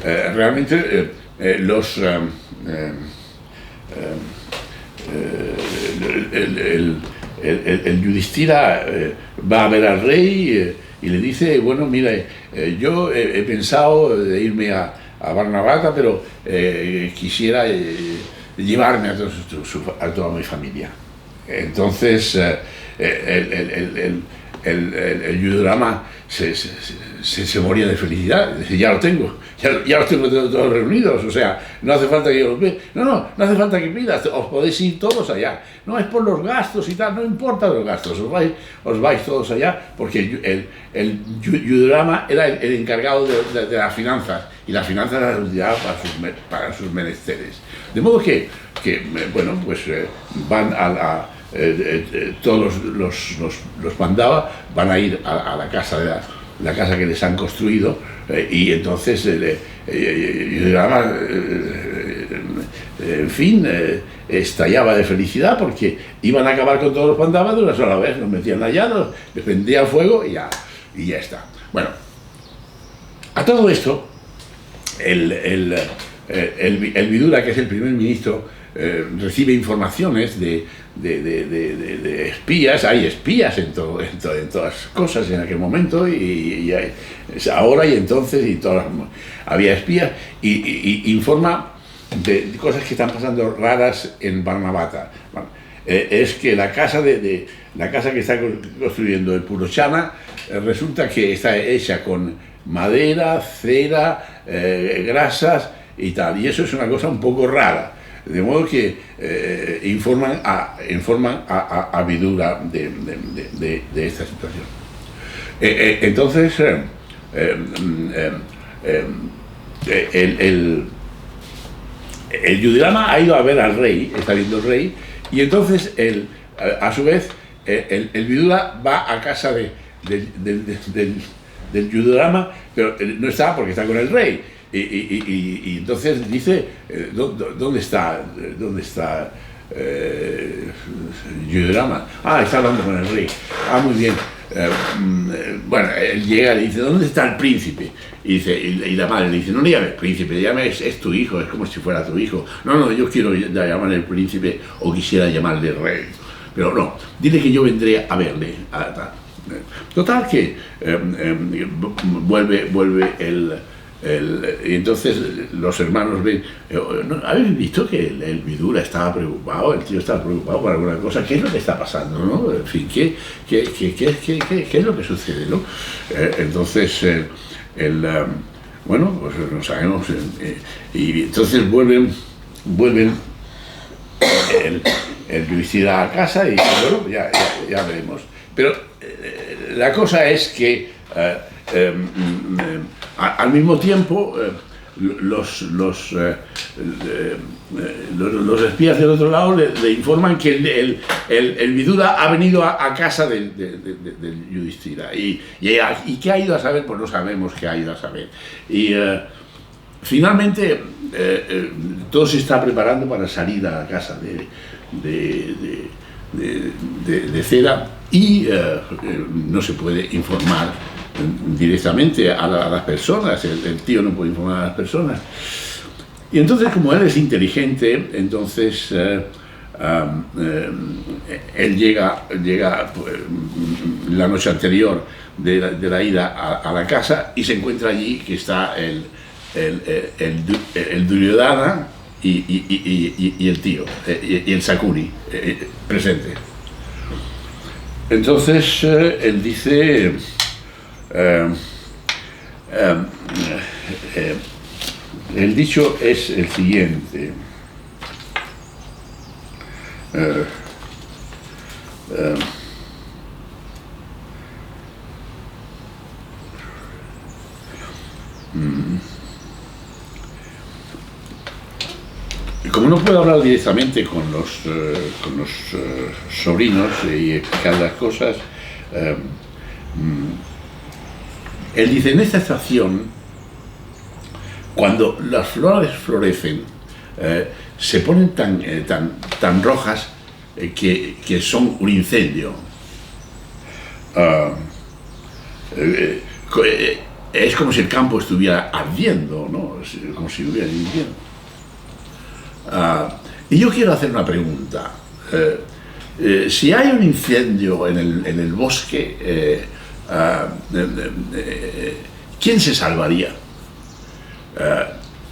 realmente el Yudhishthira va a ver al rey y le dice, bueno, mira, yo he pensado de irme a Varnavata, pero quisiera llevarme a toda mi familia. Entonces el Yudhama se moría de felicidad. Dice, ya los tengo todos reunidos, o sea, no hace falta que yo los vea. No hace falta que pidas, os podéis ir todos allá. No es por los gastos y tal, no importa los gastos, os vais todos allá, porque el Yudhama era el encargado de las finanzas, y las finanzas las utilizaba para sus menesteres. De modo que bueno, pues van todos los Pandava van a ir a la casa la casa que les han construido, y entonces Yudhama, en fin, estallaba de felicidad porque iban a acabar con todos los Pandava de una sola vez. Los metían allá, les prendían fuego y ya está. Bueno, a todo esto el Vidura, que es el primer ministro, recibe informaciones de espías. Hay espías en todas cosas en aquel momento, y ahora y entonces, y había espías, y informa de cosas que están pasando raras en Varnavata. Bueno, es que la casa que está construyendo el Purochana resulta que está hecha con madera, cera, grasas y tal, y eso es una cosa un poco rara. De modo que informan a Vidura de esta situación. Entonces, el Yudhirama ha ido a ver al rey, está viendo el rey, y entonces a su vez el Vidura va a casa del Yudhirama, pero no está porque está con el rey. Y entonces dice, ¿dónde está Yudhirama? Ah, está hablando con el rey. Ah, muy bien. Bueno, él llega y le dice, ¿dónde está el príncipe? Y la madre le dice, no le llames príncipe, le llames, es tu hijo, es como si fuera tu hijo. No, yo quiero llamarle príncipe o quisiera llamarle rey. Pero no, dile que yo vendré a verle. Total que vuelve y entonces los hermanos ven, ¿habéis visto que el Vidura estaba preocupado? El tío estaba preocupado por alguna cosa. ¿Qué es lo que está pasando, no? En fin, ¿qué es lo que sucede, no? Entonces, bueno, pues no sabemos. Y entonces vuelven el Yudhishthira a casa y dice, bueno, ya veremos. Pero la cosa es que al mismo tiempo los espías del otro lado le informan que el Vidura ha venido a casa del Yudhishthira. ¿Y qué ha ido a saber? Pues no sabemos qué ha ido a saber. Y finalmente todo se está preparando para salir a la casa de Cera y no se puede informar directamente a las personas, el tío no puede informar a las personas. Y entonces, como él es inteligente, entonces él llega pues, la noche anterior de la ida a la casa y se encuentra allí que está el Duryodhana y el tío, y el Shakuni presente. Entonces él dice, el dicho es el siguiente. Como no puedo hablar directamente con los sobrinos y explicar las cosas, él dice, en esta estación, cuando las flores florecen, se ponen tan rojas que son un incendio. Es como si el campo estuviera ardiendo, ¿no? Como si hubiera incendio. Y yo quiero hacer una pregunta. Si hay un incendio en el bosque, ¿quién se salvaría?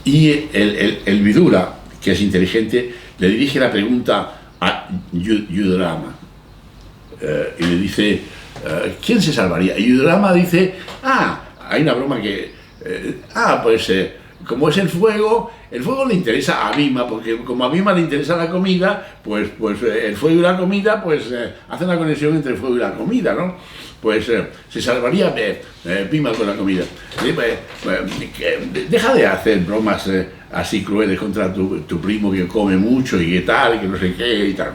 Y el Vidura, que es inteligente, le dirige la pregunta a Yudhirama y le dice, ¿quién se salvaría? Y Yudhirama dice, hay una broma que, como es el fuego le interesa a Bhima, porque como a Bhima le interesa la comida, pues el fuego y la comida, hacen la conexión entre el fuego y la comida, ¿no? Pues se salvaría Bhima con la comida. Deja de hacer bromas así crueles contra tu primo que come mucho y que tal, y que no sé qué y tal.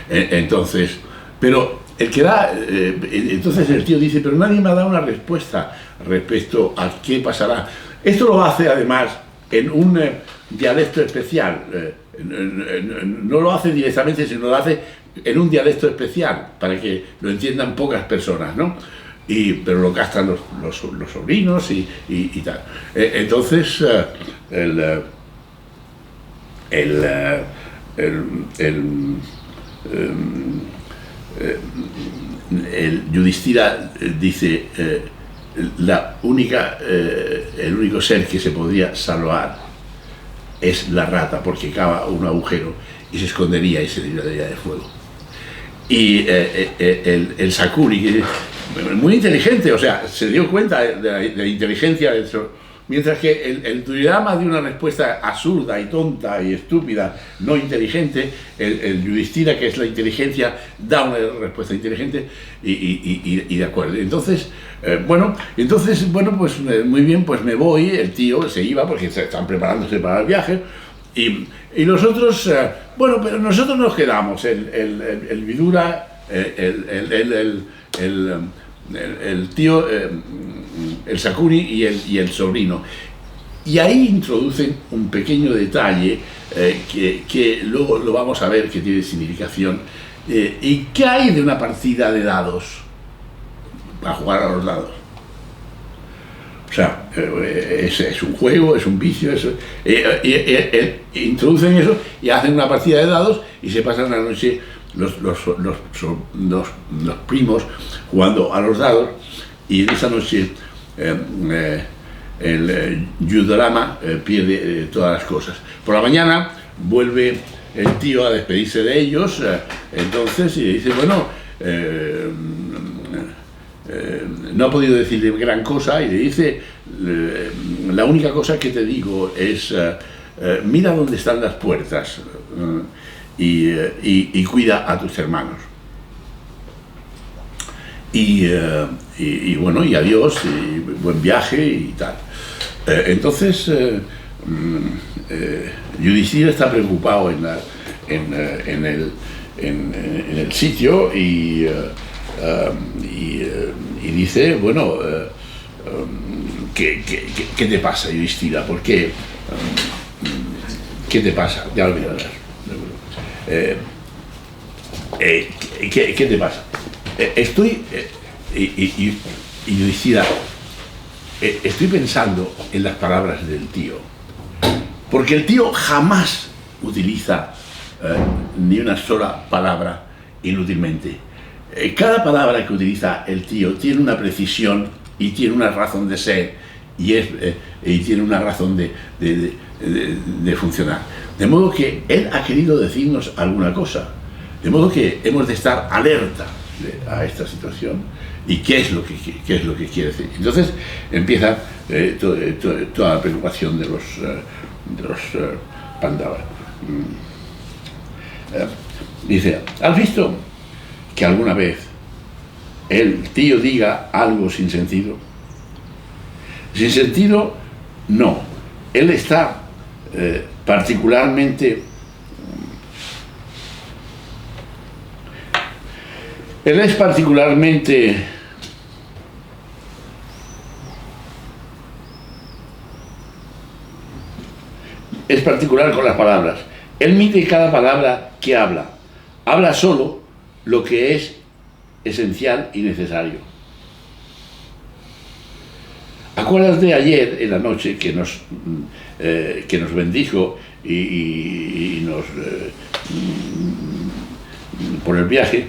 Entonces, pero entonces el tío dice, pero nadie me ha dado una respuesta respecto a qué pasará. Esto lo hace además en un dialecto especial, no lo hace directamente, sino lo hace en un dialecto especial, para que lo entiendan pocas personas, ¿no? Pero lo captan los sobrinos y tal. Entonces, el Yudhishthira dice, el único ser que se podría salvar es la rata, porque cava un agujero y se escondería y se libraría de fuego. Y el Shakuni, que es muy inteligente, o sea, se dio cuenta de la inteligencia mientras que el Duryodhana dio una respuesta absurda y tonta y estúpida, no inteligente, el Yudhishthira, que es la inteligencia, da una respuesta inteligente y de acuerdo. Entonces, pues muy bien, pues me voy, el tío se iba porque están preparándose para el viaje, y nosotros, pero nosotros nos quedamos, el Vidura, el tío, el Shakuni y el sobrino. Y ahí introducen un pequeño detalle que luego lo vamos a ver, que tiene significación. ¿Y qué hay de una partida de dados? A jugar a los dados. O sea, es un juego, es un vicio, introducen eso y hacen una partida de dados y se pasan la noche los primos jugando a los dados, y en esa noche el Yudhishthira pierde todas las cosas. Por la mañana vuelve el tío a despedirse de ellos, entonces, y dice, no ha podido decirle gran cosa, y le dice, la única cosa que te digo es, mira dónde están las puertas, y cuida a tus hermanos. Y adiós, y buen viaje y tal. Entonces, Yudhishthira está preocupado en el sitio y dice, ¿qué te pasa, Yudhishthira? ¿Por qué? ¿Qué te pasa? Ya lo olvidarás. ¿Qué te pasa? Y Yudhishthira, estoy pensando en las palabras del tío, porque el tío jamás utiliza ni una sola palabra inútilmente. Cada palabra que utiliza el tío tiene una precisión y tiene una razón de ser y tiene una razón de funcionar. De modo que él ha querido decirnos alguna cosa, de modo que hemos de estar alerta a esta situación y qué es lo que quiere decir. Entonces empieza toda la preocupación de los Pandavas. Dice, ¿has visto que alguna vez el tío diga algo sin sentido? Sin sentido, no. Él está particularmente es particular con las palabras. Él mide cada palabra que habla. Habla solo lo que es esencial y necesario. Acuérdate ayer en la noche que nos bendijo y nos por el viaje,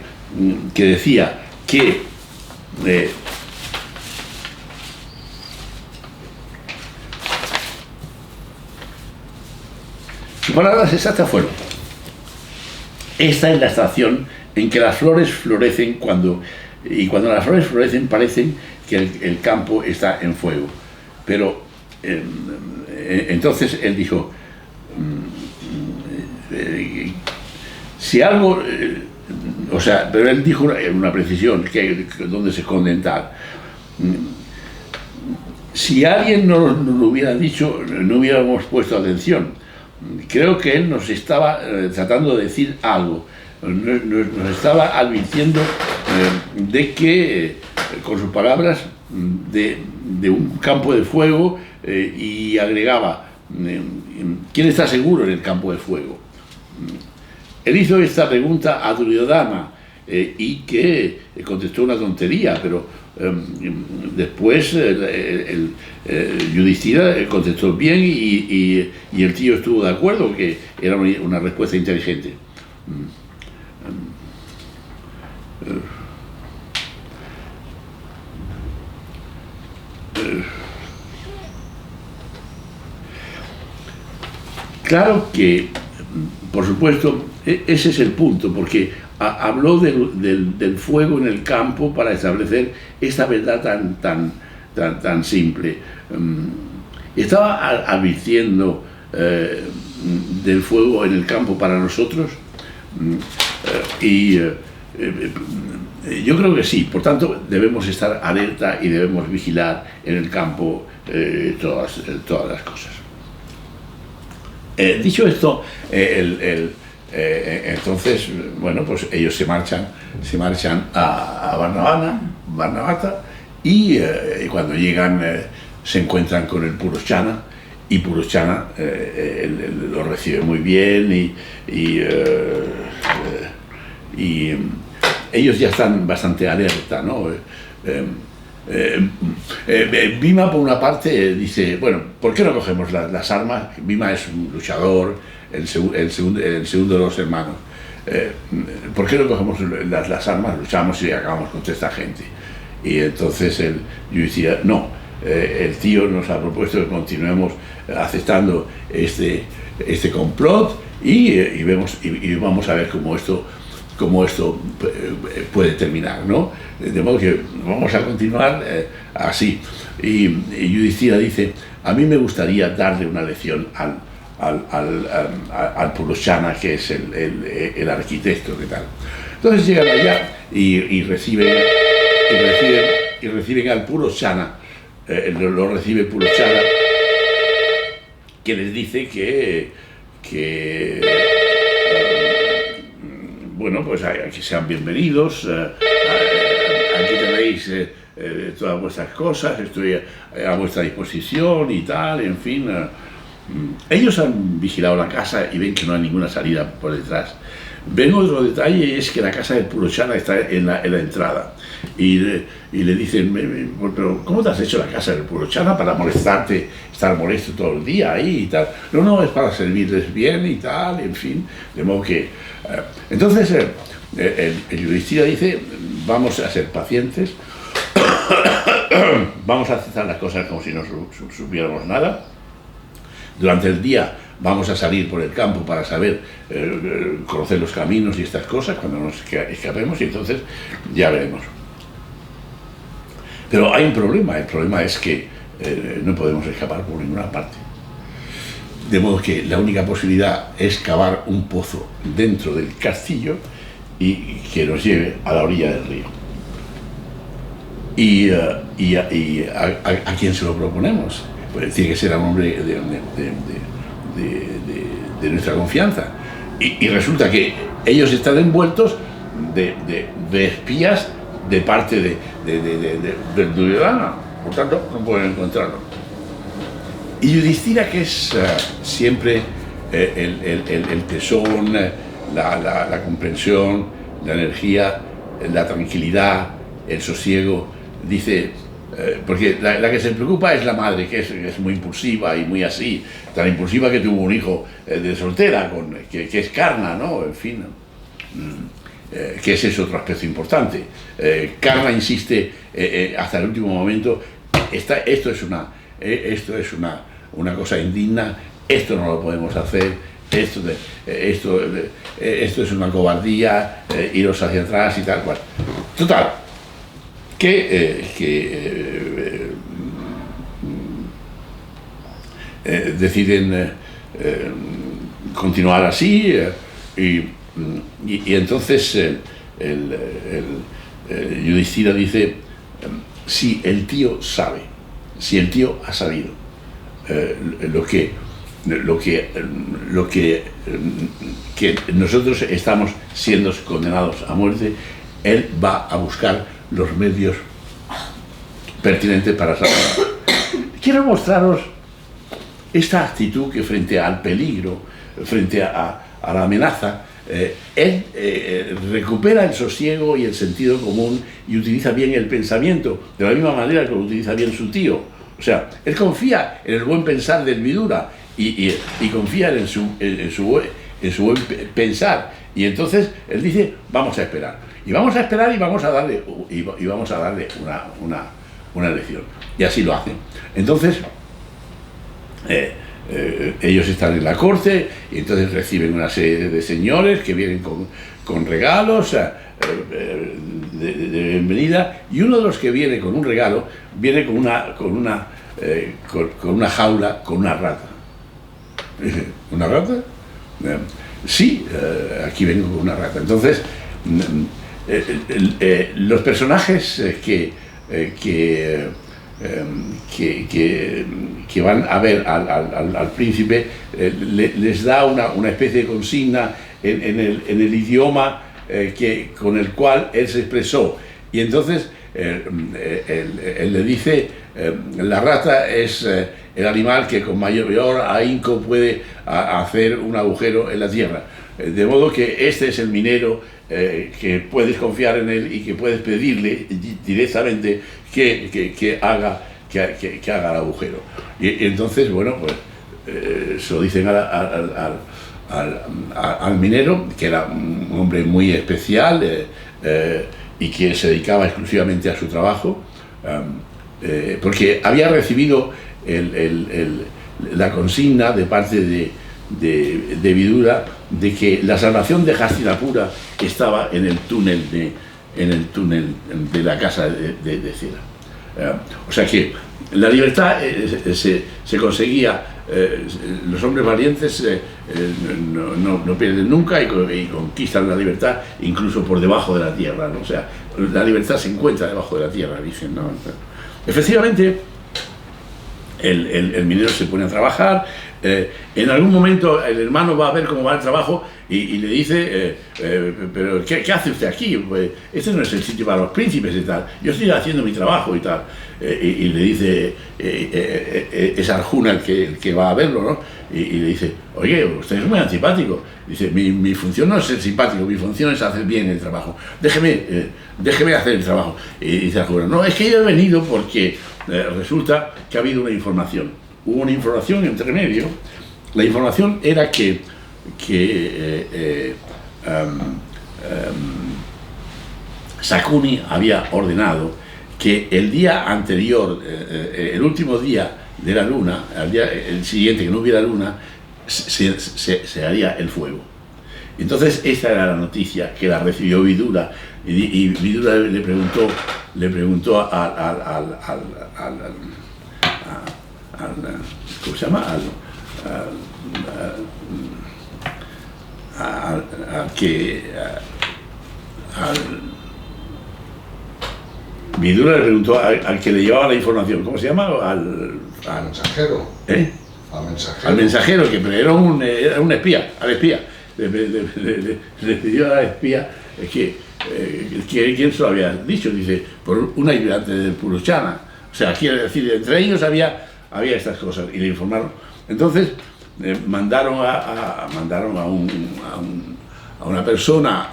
que decía que sus palabras exactas fueron: esta es la estación en que las flores florecen cuando las flores florecen parecen que el campo está en fuego. Pero entonces él dijo, si algo, pero él dijo una precisión, donde se esconde tal. Si alguien nos lo hubiera dicho, no hubiéramos puesto atención. Creo que él nos estaba tratando de decir algo, nos estaba advirtiendo de que, con sus palabras, de un campo de fuego, y agregaba, ¿quién está seguro en el campo de fuego? Él hizo esta pregunta a Duryodhana y que contestó una tontería, pero después el Yudhishthira contestó bien y el tío estuvo de acuerdo que era una respuesta inteligente. Claro que, por supuesto, ese es el punto, porque habló del fuego en el campo para establecer esta verdad tan simple. y estaba advirtiendo del fuego en el campo para nosotros. Yo creo que sí, por tanto debemos estar alerta y debemos vigilar en el campo todas las cosas. Dicho esto, entonces, bueno, pues ellos se marchan a Barnabata y cuando llegan se encuentran con el Puroshana, y Puroshana lo recibe muy bien y ellos ya están bastante alerta, ¿no? Bhima, por una parte, dice, bueno, ¿por qué no cogemos las armas? Bhima es un luchador, el segundo de los hermanos. ¿Por qué no cogemos las armas, luchamos y acabamos con toda esta gente? Y entonces yo decía, no, el tío nos ha propuesto que continuemos aceptando este complot y vamos a ver cómo esto puede terminar, ¿no? De modo que vamos a continuar así. Y Yudhishthira dice, a mí me gustaría darle una lección al Puroshana, que es el arquitecto, ¿qué tal? Entonces llegan allá y reciben al Puroshana, lo recibe Puroshana, que les dice que bueno, pues aquí sean bienvenidos, aquí tenéis todas vuestras cosas, estoy a vuestra disposición y tal, en fin. Ellos han vigilado la casa y ven que no hay ninguna salida por detrás. Ven otro detalle, y es que la casa del Puroshana está en la entrada. Y le dicen, pero ¿cómo te has hecho la casa del Puroshana para molestarte, estar molesto todo el día ahí y tal? No, es para servirles bien y tal, en fin. De modo que... entonces, el Yudhishthira dice, vamos a ser pacientes, vamos a aceptar las cosas como si no supiéramos nada. Durante el día vamos a salir por el campo para saber, conocer los caminos y estas cosas cuando nos escapemos, y entonces ya veremos. Pero hay un problema, el problema es que no podemos escapar por ninguna parte. De modo que la única posibilidad es cavar un pozo dentro del castillo y que nos lleve a la orilla del río. ¿Y a quién se lo proponemos? Pues tiene que ser a un hombre de nuestra confianza. Y resulta que ellos están envueltos de espías de parte del Duryodhana, por tanto no pueden encontrarlo. Y Yudhishthira, que es siempre el tesón, la comprensión, la energía, la tranquilidad, el sosiego, dice, porque la que se preocupa es la madre, que es muy impulsiva y muy así, tan impulsiva que tuvo un hijo de soltera, que es Karna, ¿no? En fin, que ese es otro aspecto importante. Karna insiste hasta el último momento, esto es una cosa indigna, esto no lo podemos hacer, esto es una cobardía, iros hacia atrás y tal cual. Total, deciden continuar así y entonces Yudhishthira dice, si el tío sabe, si el tío ha sabido que nosotros estamos siendo condenados a muerte, él va a buscar los medios pertinentes para salvar. Quiero mostraros esta actitud que frente al peligro, frente a la amenaza, él recupera el sosiego y el sentido común y utiliza bien el pensamiento, de la misma manera que lo utiliza bien su tío. O sea, él confía en el buen pensar del Vidura y confía en su buen pensar. Y entonces él dice, vamos a esperar. Y vamos a esperar y vamos a darle una lección. Y así lo hacen. Entonces, ellos están en la corte y entonces reciben una serie de señores que vienen con regalos de bienvenida, y uno de los que viene con un regalo viene con una con una jaula con una rata. ¿Una rata? Sí, aquí vengo con una rata. Entonces, los personajes que van a ver al príncipe les da una especie de consigna en el idioma con el cual él se expresó. Y entonces él le dice, la rata es el animal que con mayor ahínco puede hacer un agujero en la tierra. De modo que este es el minero que puedes confiar en él y que puedes pedirle directamente que haga el agujero. Y entonces, bueno, pues se lo dicen al minero, que era un hombre muy especial y que se dedicaba exclusivamente a su trabajo, porque había recibido la consigna de parte de Vidura de que la salvación de Hastinapura estaba en el túnel de la casa de cera. O sea que la libertad se conseguía, los hombres valientes no pierden nunca y conquistan la libertad incluso por debajo de la tierra, ¿no? O sea, la libertad se encuentra debajo de la tierra, dicen, ¿no? Efectivamente, el minero se pone a trabajar. En algún momento el hermano va a ver cómo va el trabajo y le dice, pero ¿qué hace usted aquí? Pues este no es el sitio para los príncipes y tal, yo estoy haciendo mi trabajo y tal. Y le dice, es Arjuna el que va a verlo, ¿no? Y le dice, oye, usted es muy antipático. Dice, mi función no es ser simpático, mi función es hacer bien el trabajo, déjeme hacer el trabajo. Y dice Arjuna, no, es que yo he venido porque resulta que ha habido una información. Hubo una información entre medio. La información era que Shakuni había ordenado que el día anterior, el último día de la luna, el siguiente que no hubiera luna, se haría el fuego. Entonces esta era la noticia que la recibió Vidura y Vidura le preguntó ¿cómo se llama? Vidura le preguntó al que le llevaba la información, ¿cómo se llama? Al mensajero. Al mensajero. Al mensajero, que era un espía, al espía. Le pidió a la espía ¿quién se lo había dicho? Dice, por un ayudante del Purushana. O sea, quiere decir, entre ellos había estas cosas y le informaron. Entonces mandaron a una persona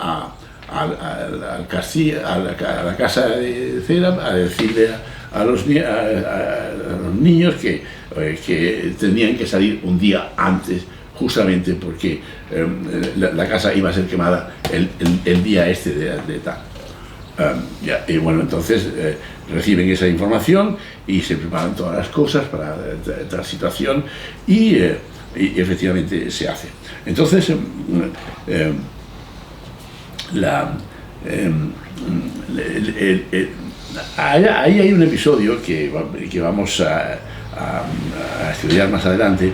al castillo, a la casa de cera, a decirle a los niños que tenían que salir un día antes, justamente porque la casa iba a ser quemada el día este de tal. Y bueno, entonces reciben esa información y se preparan todas las cosas para tal situación y efectivamente se hace. Entonces, ahí hay un episodio que vamos a estudiar más adelante.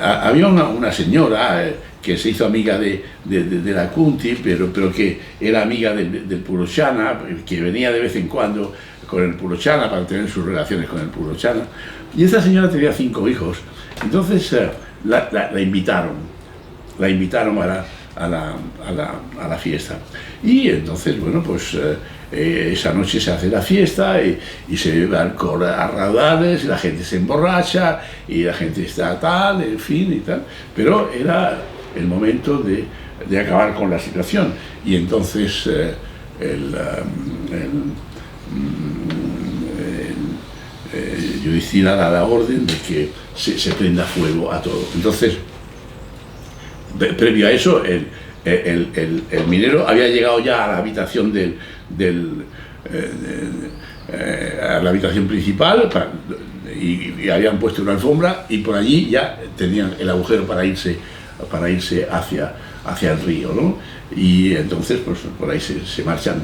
Había una señora que se hizo amiga de la Kunti, pero que era amiga del Puroshana, que venía de vez en cuando con el Puroshana para tener sus relaciones con el Puroshana. Y esta señora tenía 5 hijos. Entonces la invitaron a la fiesta. Y entonces, bueno, pues esa noche se hace la fiesta y se bebe alcohol a raudales, y la gente se emborracha y la gente está tal, en fin y tal. Pero era el momento de acabar con la situación. Y entonces Yudhishthira da la orden de que se prenda fuego a todo. Entonces, previo a eso, el minero había llegado ya a la habitación a la habitación principal y habían puesto una alfombra y por allí ya tenían el agujero para irse hacia el río, ¿no? Y entonces pues por ahí se marchan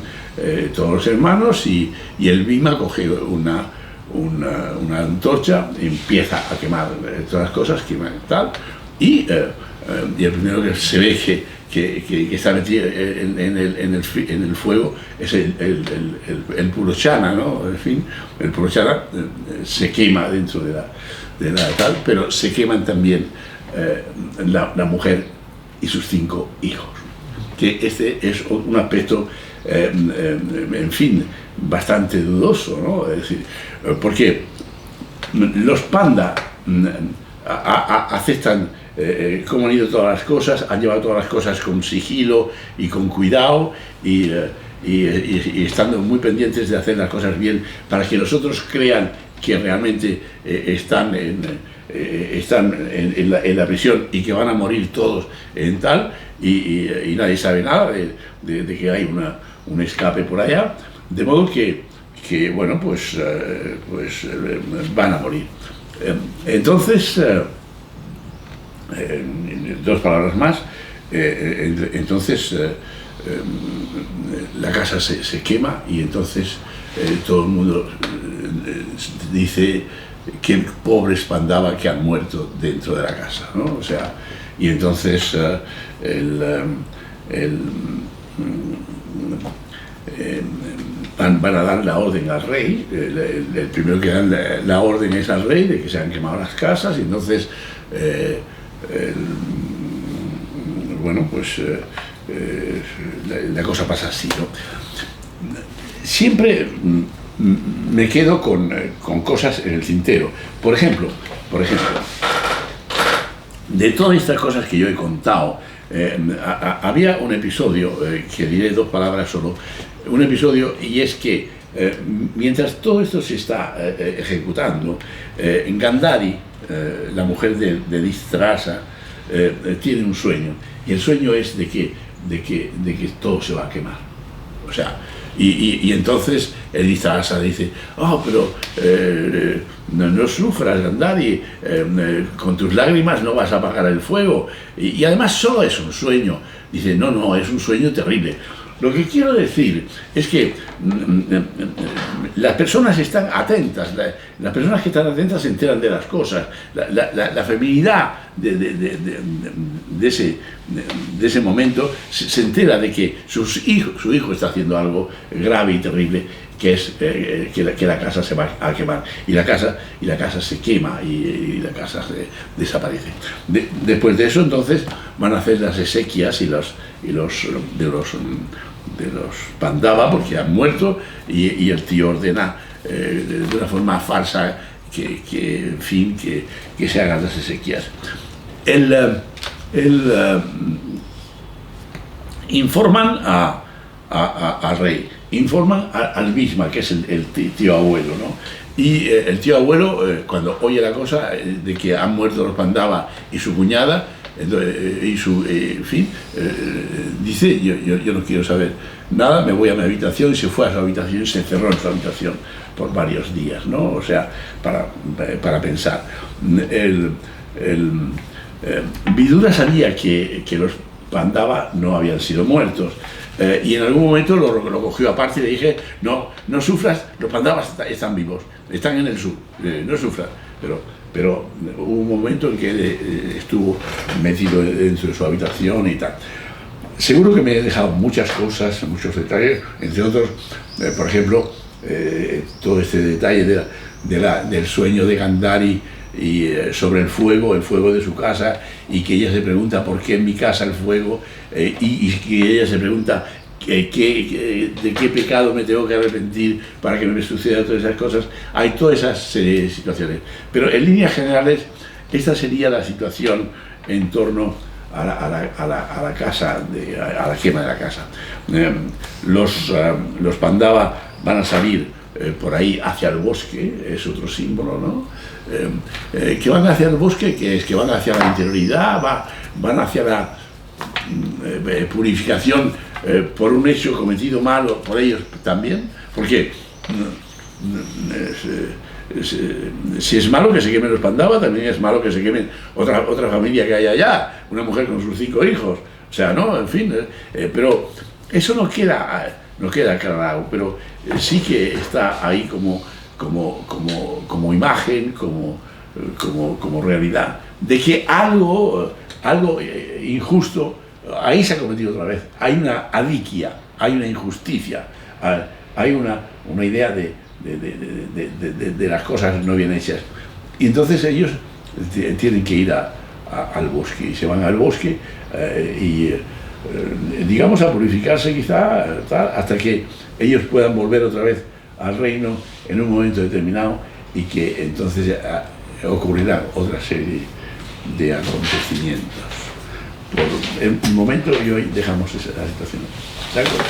todos los hermanos y el Bhima coge una antorcha, empieza a quemar todas las cosas, quema tal, y el primero que se ve que está metido en el fuego es el purochana, ¿no? En fin, el purochana se quema dentro de la tal, pero se queman también la mujer y sus 5 hijos. Que este es un aspecto, en fin, bastante dudoso, ¿no? Es decir, porque los panda aceptan cómo han ido todas las cosas, han llevado todas las cosas con sigilo y con cuidado y estando muy pendientes de hacer las cosas bien para que los otros crean que realmente están en la prisión y que van a morir todos en tal, y nadie sabe nada de que hay un escape por allá, de modo que bueno, pues van a morir. Entonces, dos palabras más, entonces la casa se quema y entonces todo el mundo dice que pobres Pandava que han muerto dentro de la casa, ¿no? O sea, y entonces van a dar la orden al rey, el primero que dan la orden es al rey de que se han quemado las casas, y entonces bueno, pues la cosa pasa así, ¿no? Siempre me quedo con cosas en el tintero. Por ejemplo, de todas estas cosas que yo he contado, había un episodio, que diré 2 palabras solo, un episodio, y es que mientras todo esto se está ejecutando, Gandhari, la mujer de Dhritarashtra, tiene un sueño, y el sueño es de que todo se va a quemar. O sea, y entonces el Dhritarashtra dice: oh, pero no sufras, Gandhari, con tus lágrimas no vas a apagar el fuego, y además solo es un sueño. Dice: no, es un sueño terrible. Lo que quiero decir es que las personas están atentas, las personas que están atentas se enteran de las cosas, la feminidad de ese momento se entera de que su hijo está haciendo algo grave y terrible, que es que la casa se va a quemar, y la casa se quema y la casa desaparece. Después de eso, entonces, van a hacer las exequias de los Pandava, porque han muerto, y el tío ordena de una forma falsa que en fin, que se hagan las exequias. Informan al rey, informan al Bhishma, que es el tío abuelo, ¿no? Y el tío abuelo, cuando oye la cosa de que han muerto los Pandava y su cuñada, y en fin, dice: yo no quiero saber nada, me voy a mi habitación, y se fue a su habitación y se encerró en su habitación por varios días, ¿no? O sea, para pensar. Vidura sabía que los Pandava no habían sido muertos, y en algún momento lo cogió aparte y le dije: no sufras, los Pandavas están vivos, están en el sur, no sufras. Pero hubo un momento en que él estuvo metido dentro de su habitación y tal. Seguro que me he dejado muchas cosas, muchos detalles, entre otros, por ejemplo, todo este detalle del sueño de Gandhari y sobre el fuego de su casa, y que ella se pregunta por qué en mi casa el fuego, y que ella se pregunta de qué pecado me tengo que arrepentir para que me sucedan todas esas cosas. Hay todas esas situaciones, pero en líneas generales esta sería la situación en torno a la casa, a la quema de la casa. Los Pandava van a salir por ahí hacia el bosque, es otro símbolo, ¿no? Que van hacia el bosque, que es que van hacia la interioridad, van hacia la purificación por un hecho cometido malo por ellos también, porque si es malo que se quemen los Pandava, también es malo que se quemen otra familia que hay allá, una mujer con sus 5 hijos, o sea, no, en fin, pero eso no queda claro, pero sí que está ahí como como imagen, como realidad, de que algo injusto, ahí se ha cometido otra vez, hay una adiquia, hay una injusticia, hay una idea de las cosas no bien hechas. Y entonces ellos tienen que ir al bosque, y se van al bosque digamos a purificarse quizá, hasta que ellos puedan volver otra vez al reino en un momento determinado, y que entonces ocurrirá otra serie de acontecimientos. Por el momento y hoy dejamos esa situación. ¿De acuerdo?